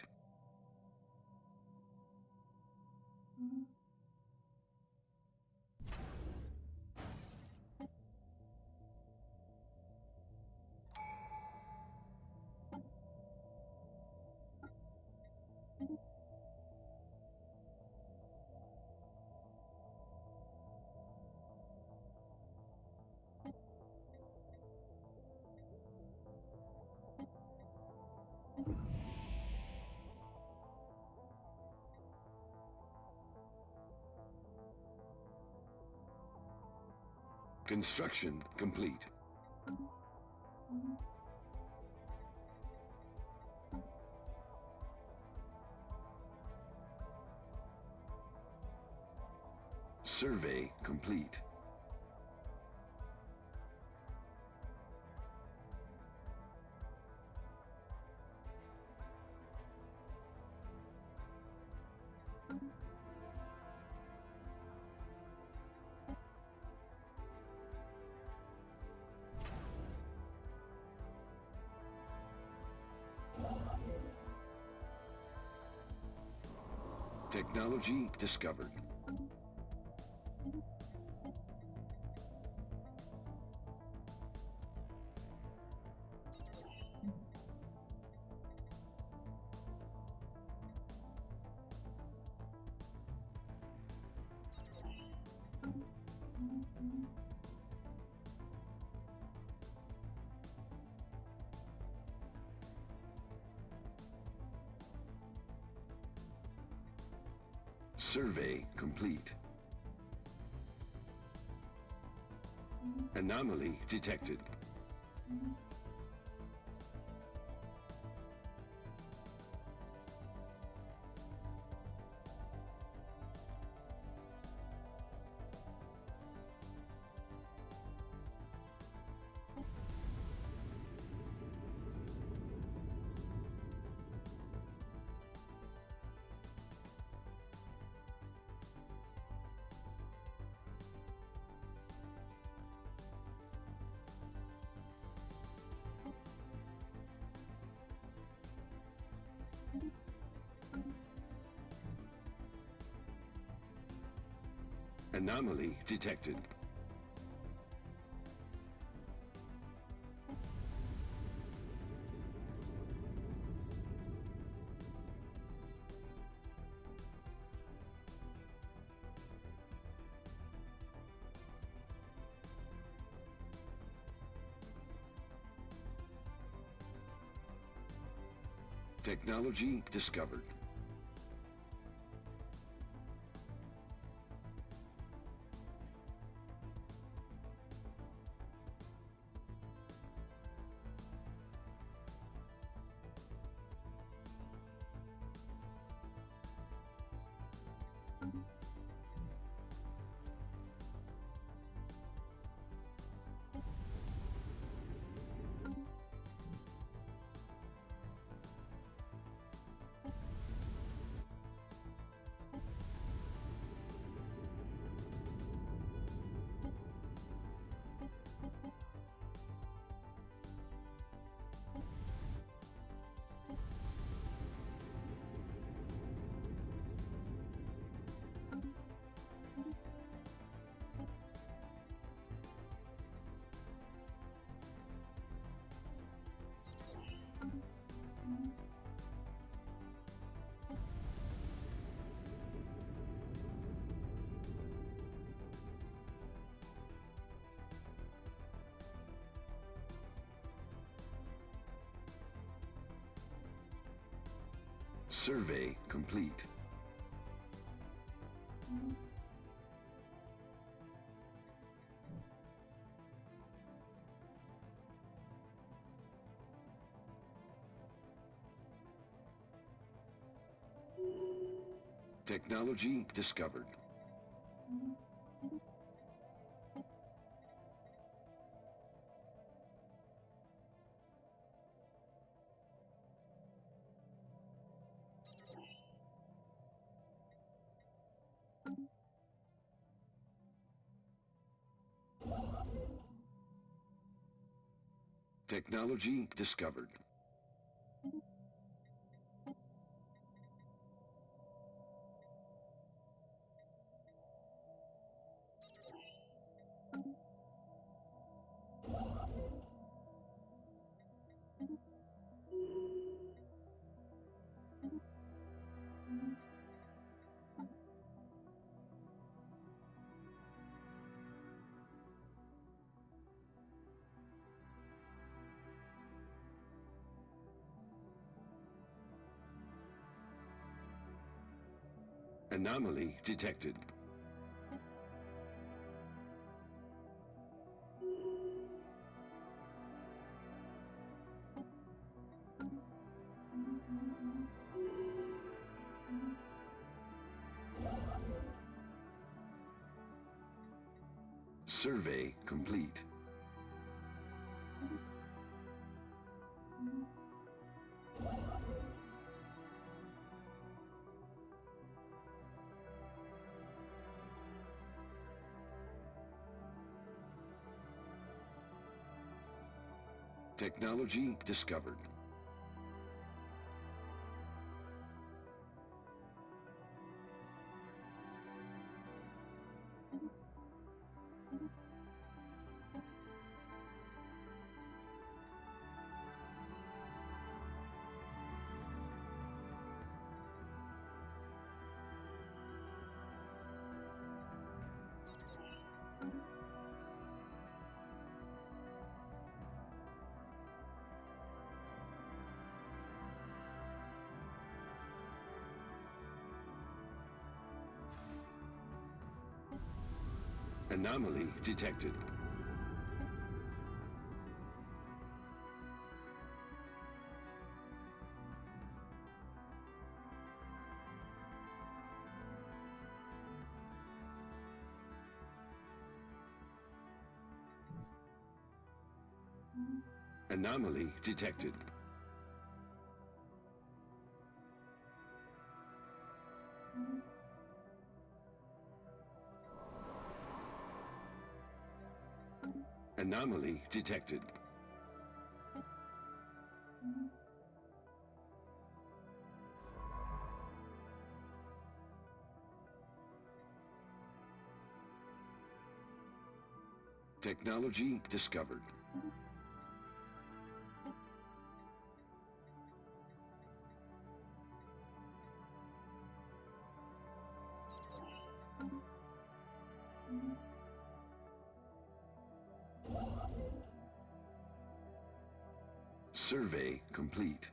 Construction complete. Survey complete. Technology discovered. Survey complete. Anomaly detected. Anomaly detected. Technology discovered. Survey complete. Technology discovered. Technology discovered. Anomaly detected. Survey complete. Technology discovered. Anomaly detected. Anomaly detected. Anomaly detected. Technology discovered. Survey complete.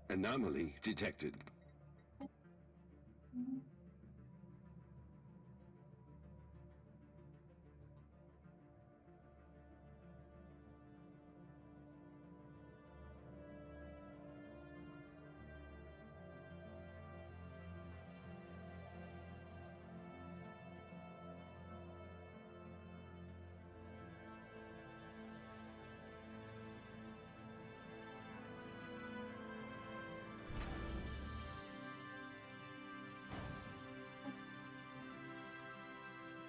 Anomaly detected.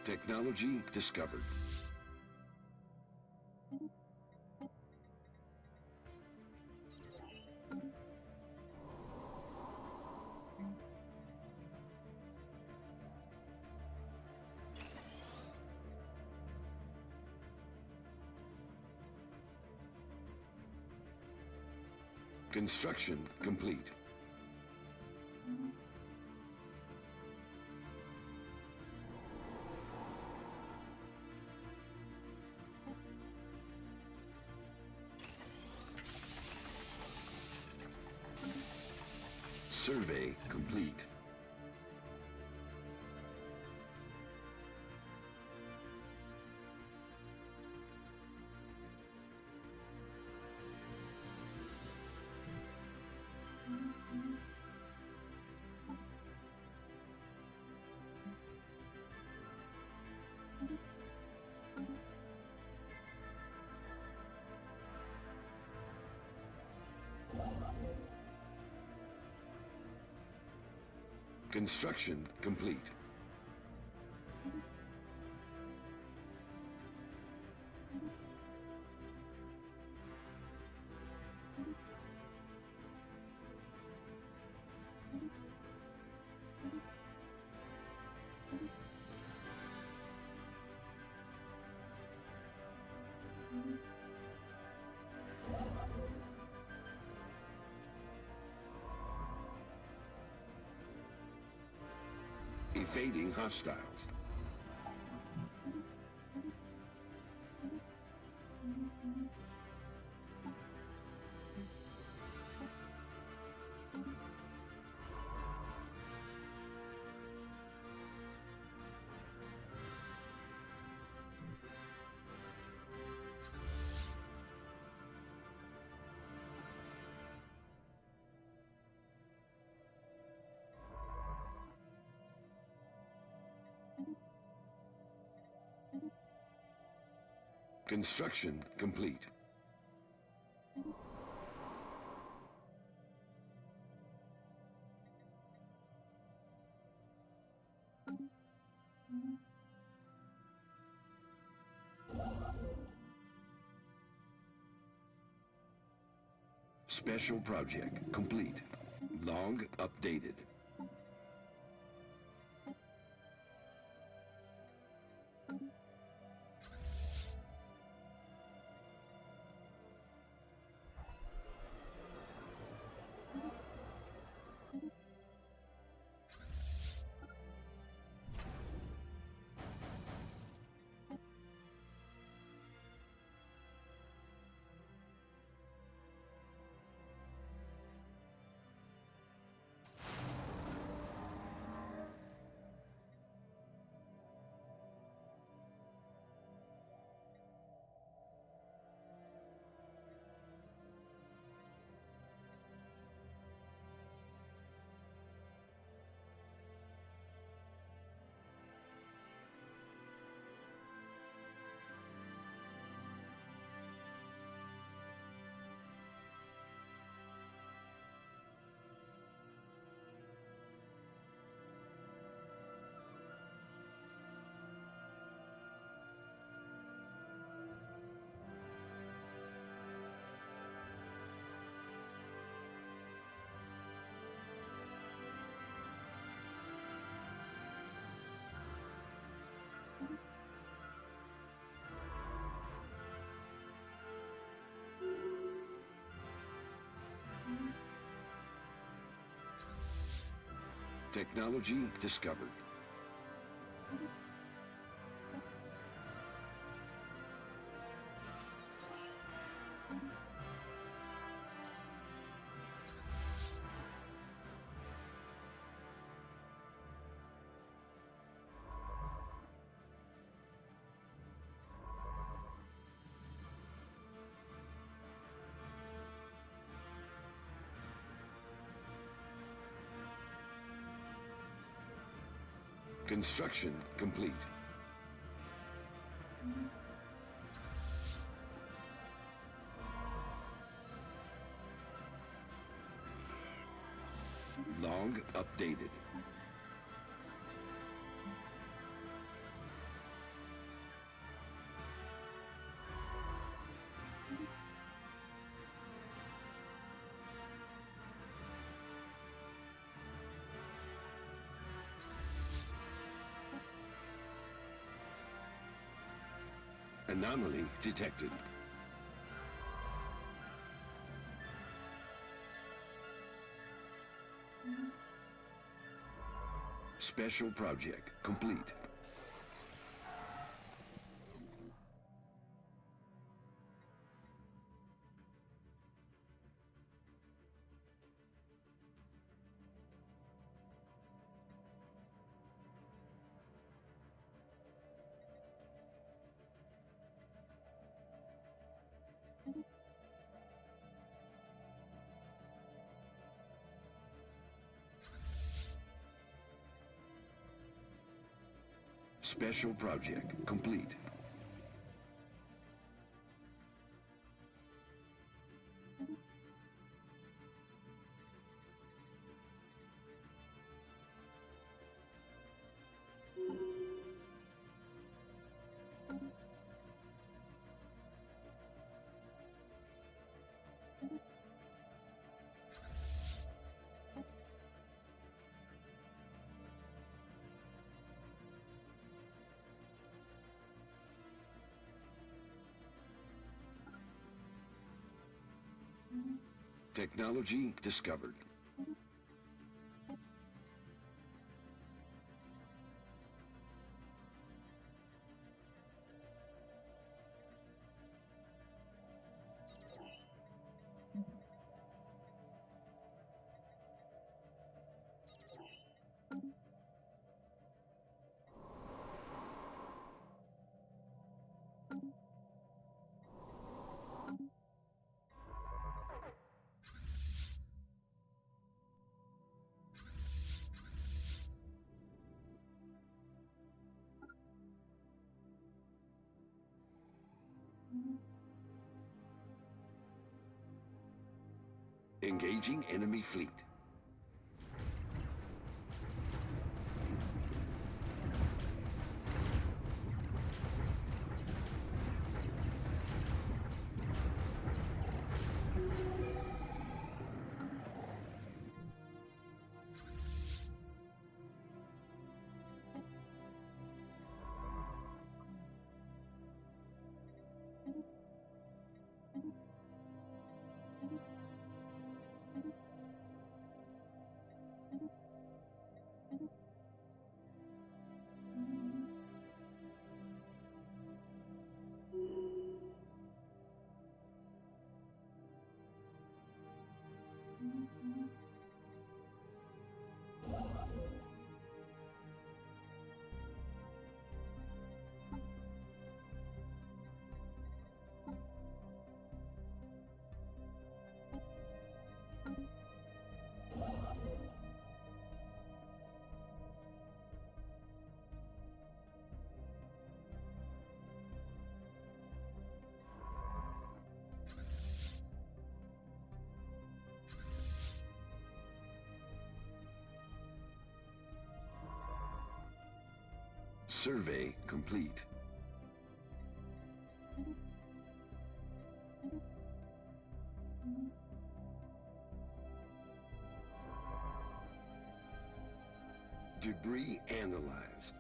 Technology discovered. Construction complete. Survey complete. Construction complete. Evading hostiles. Construction complete. Special project complete. Log updated. Technology discovered. Construction complete. Log updated. Anomaly detected. Special project complete. Special project complete. Technology discovered. Engaging enemy fleet. Survey complete. Debris analyzed.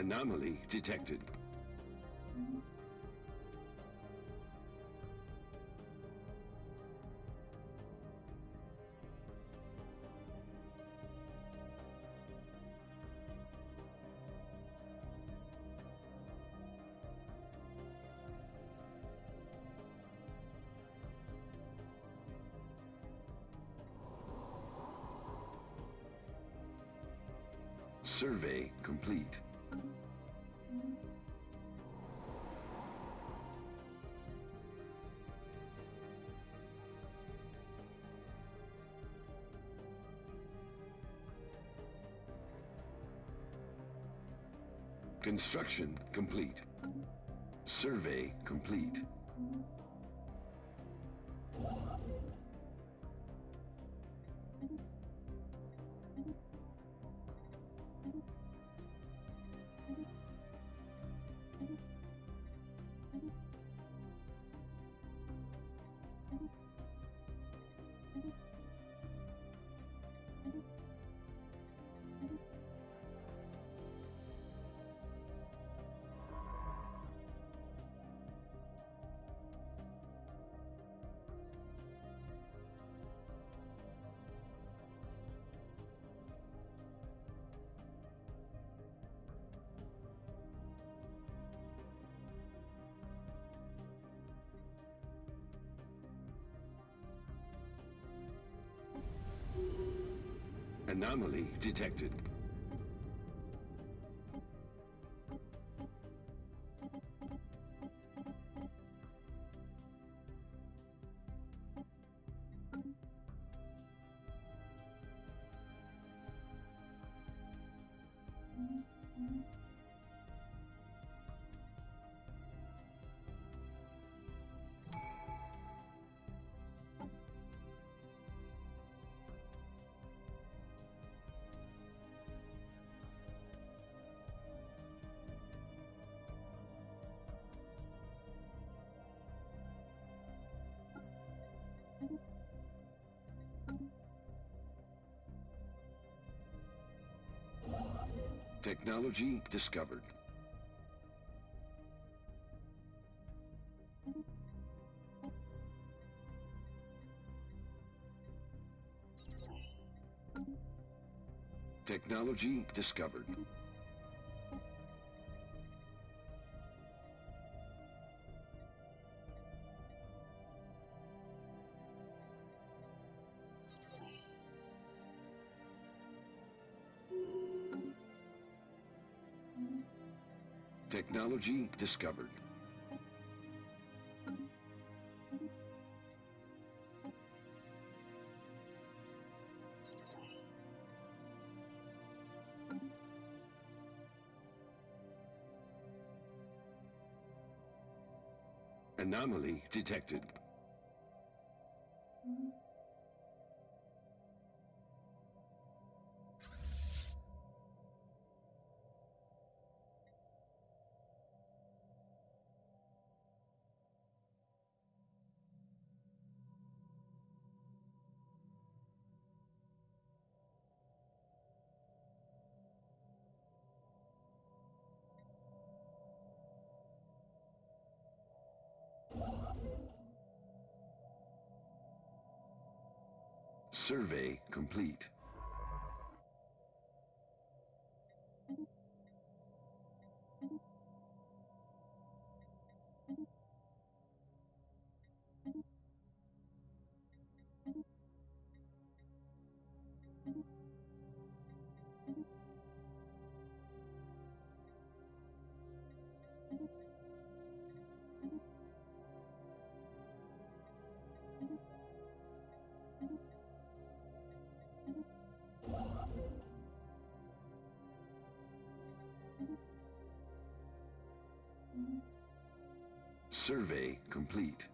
Anomaly detected. Survey complete. Construction complete. Survey complete. Anomaly detected. Technology discovered. Technology discovered. Technology discovered. Anomaly detected. Survey complete. Survey complete.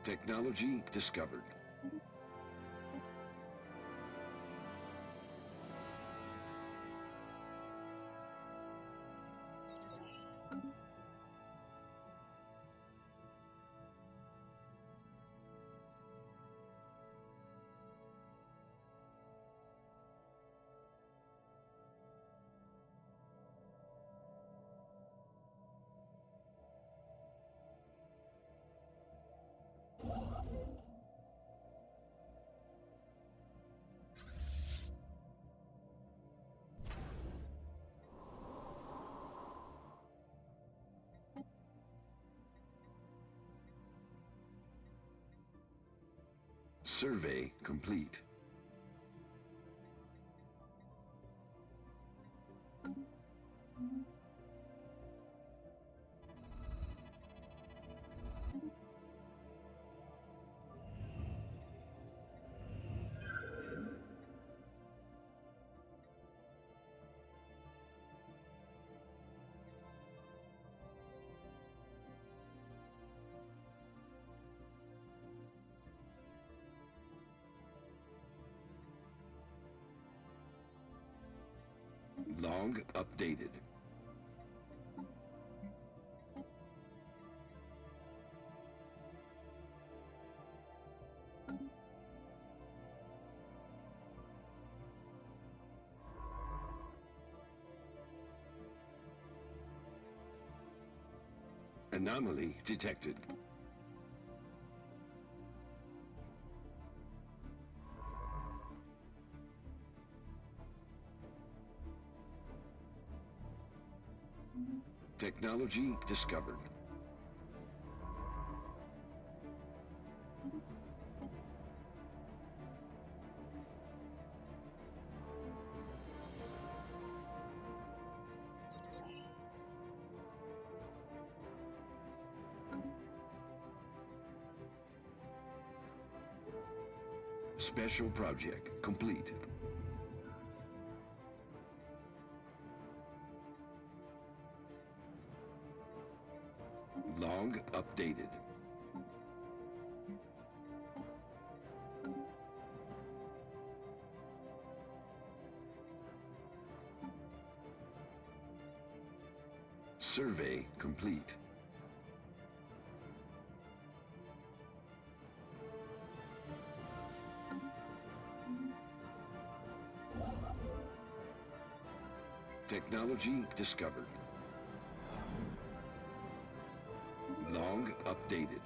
Technology discovered. Survey complete. Log updated. Anomaly detected. Technology discovered. Special project complete. Log updated. Survey complete. Technology discovered. Log updated.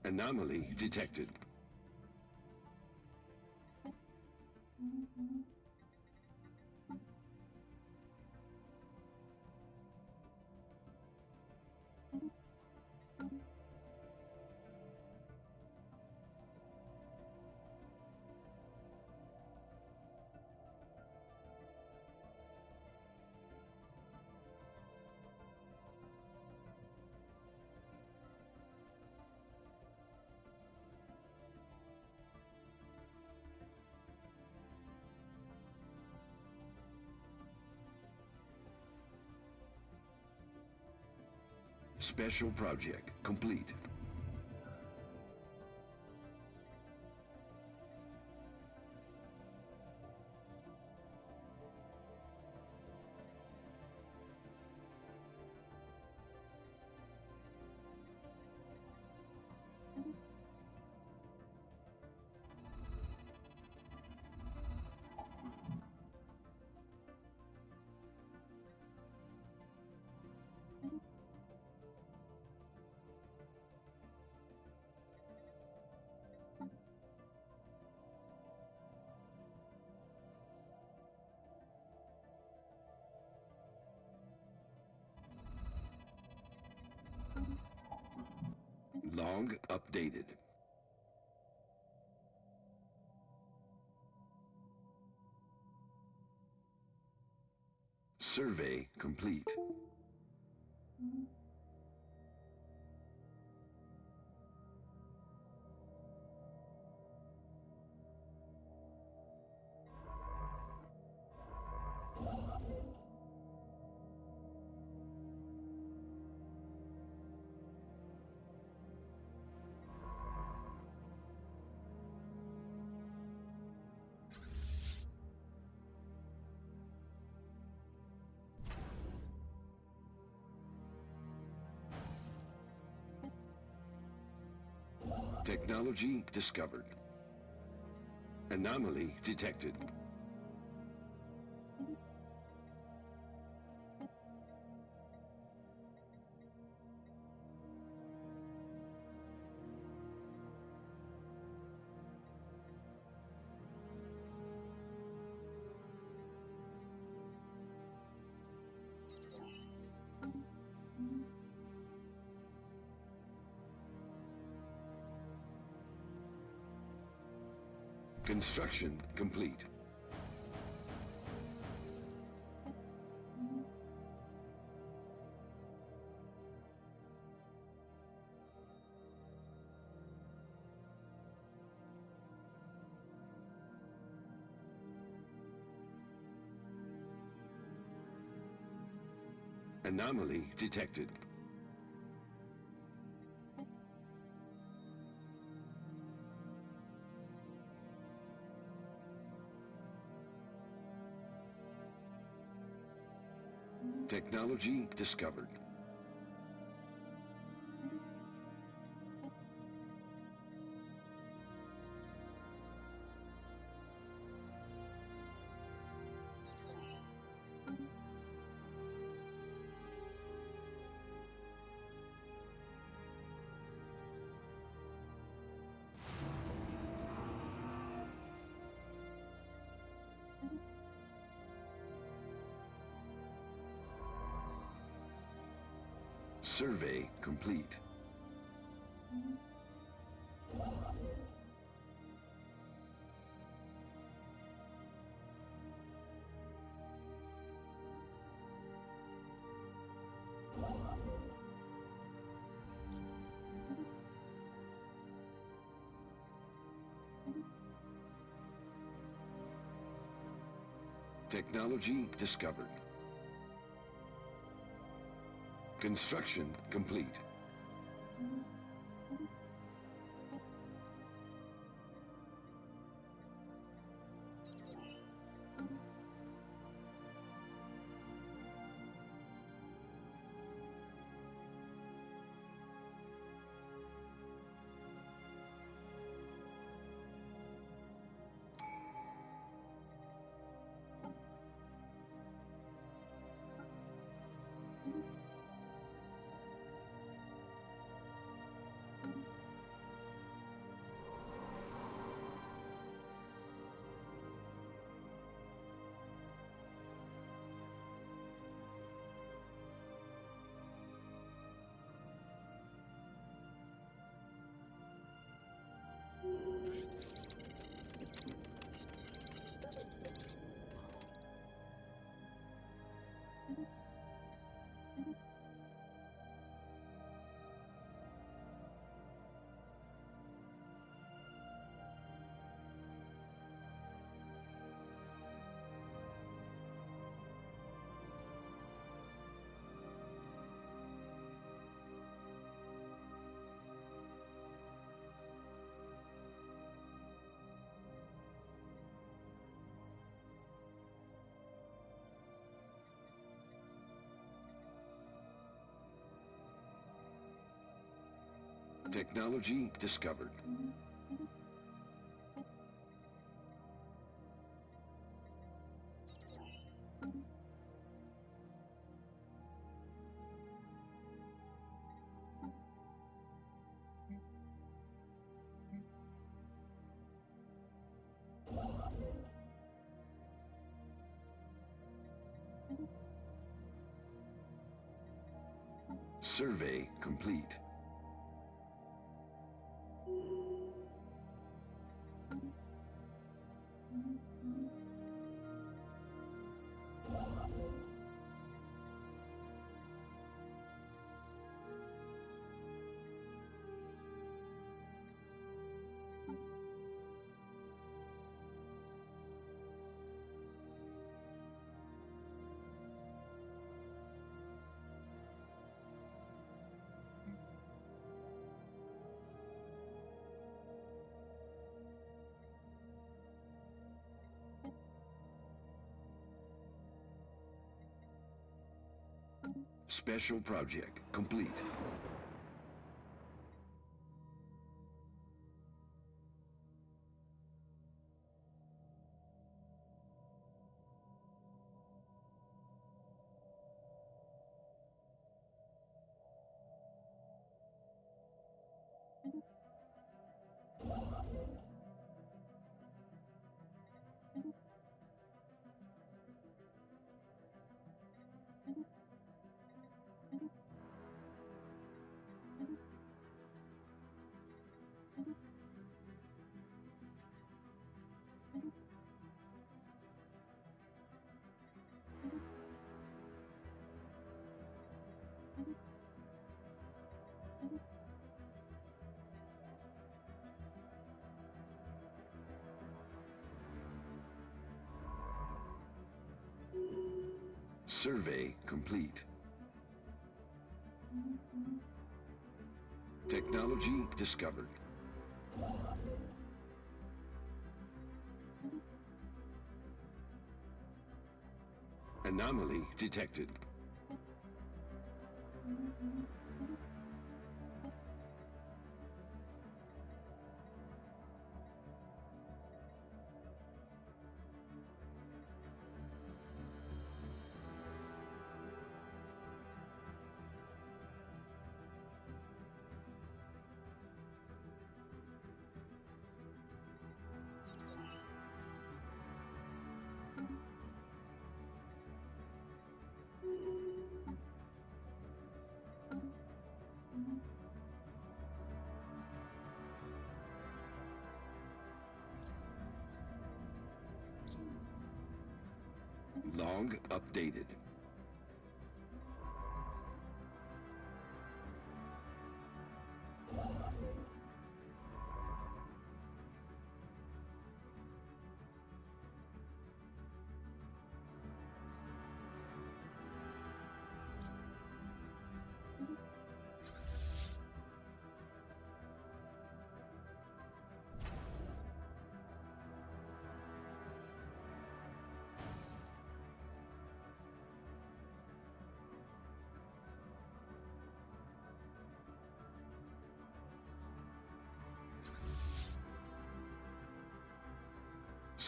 Anomaly detected. Special project complete. Log updated. Survey complete. Technology discovered. Anomaly detected. Construction complete. Anomaly detected. Technology discovered. Survey complete. Technology discovered. Construction complete. Technology discovered. Survey complete. Special project complete. Survey complete. Technology discovered. Anomaly detected. Log updated.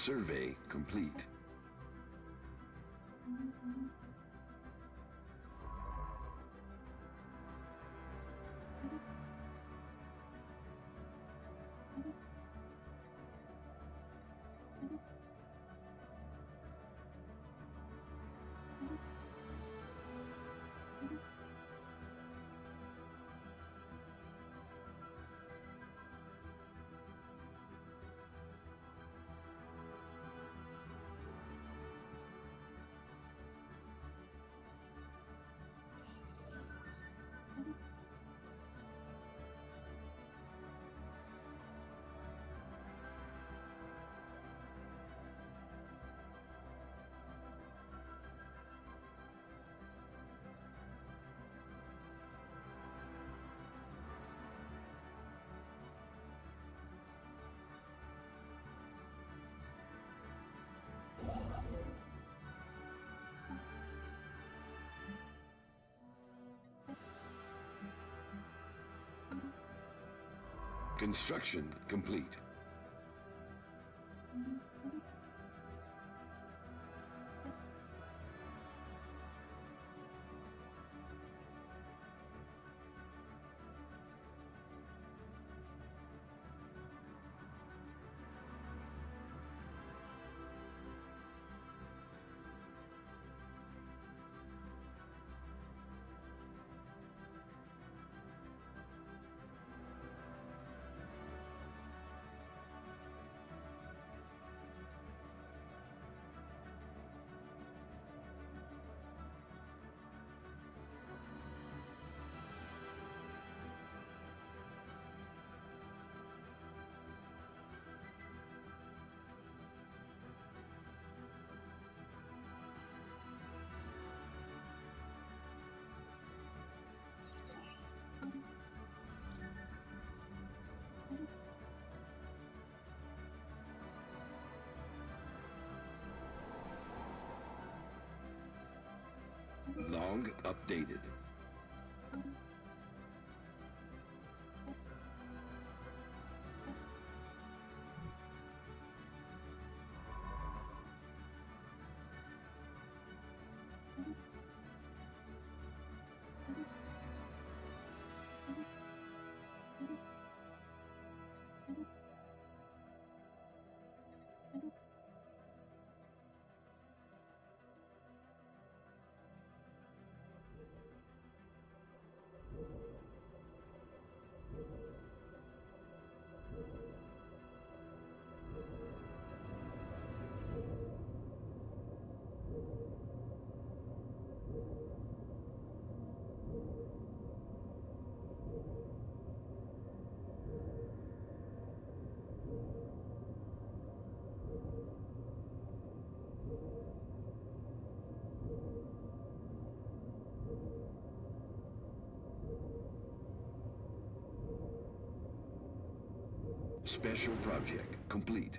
Survey complete. Construction complete. Log updated. Special project complete.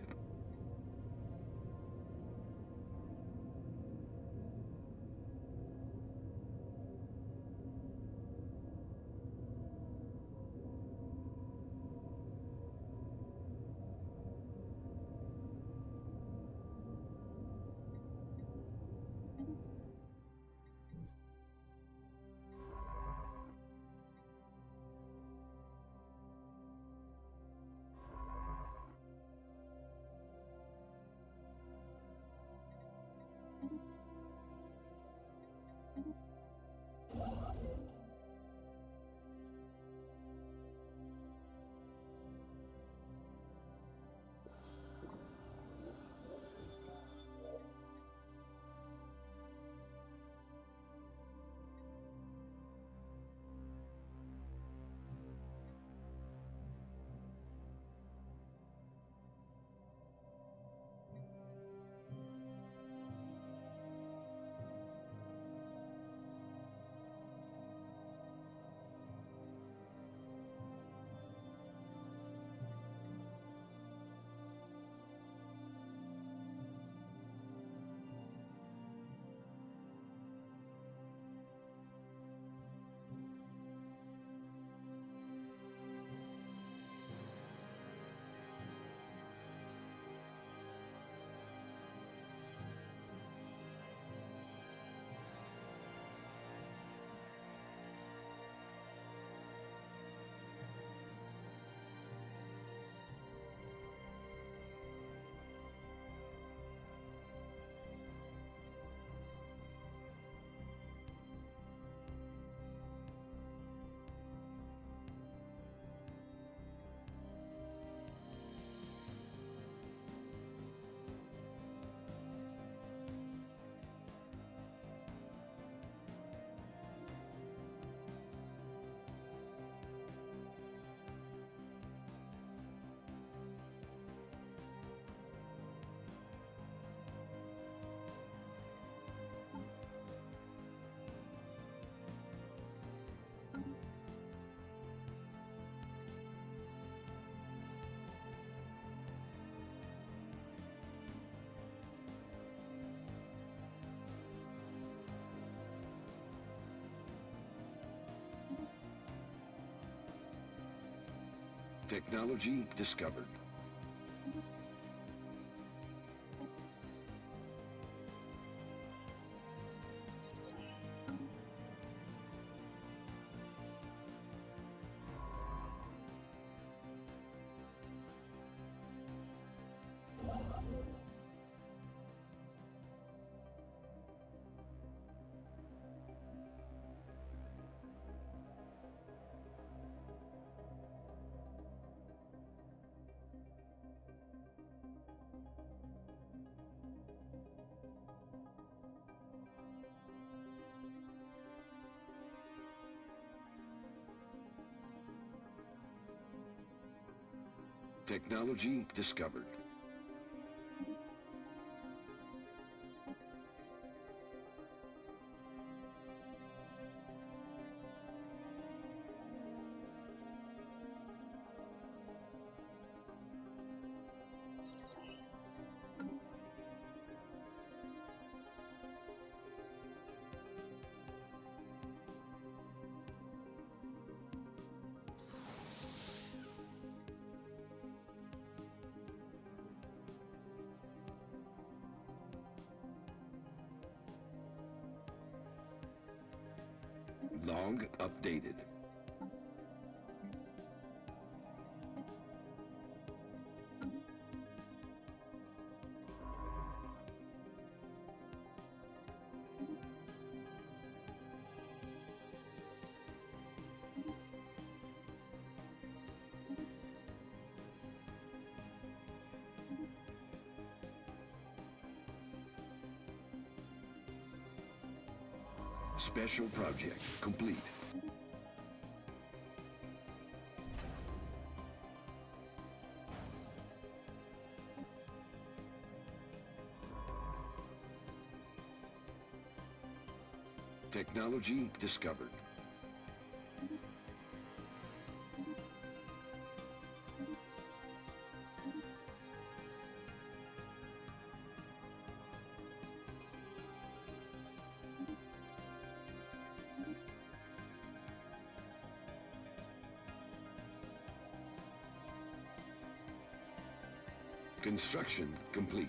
Technology discovered. Technology discovered. Log updated. Special project complete. Technology discovered. Construction complete.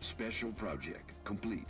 Special project complete.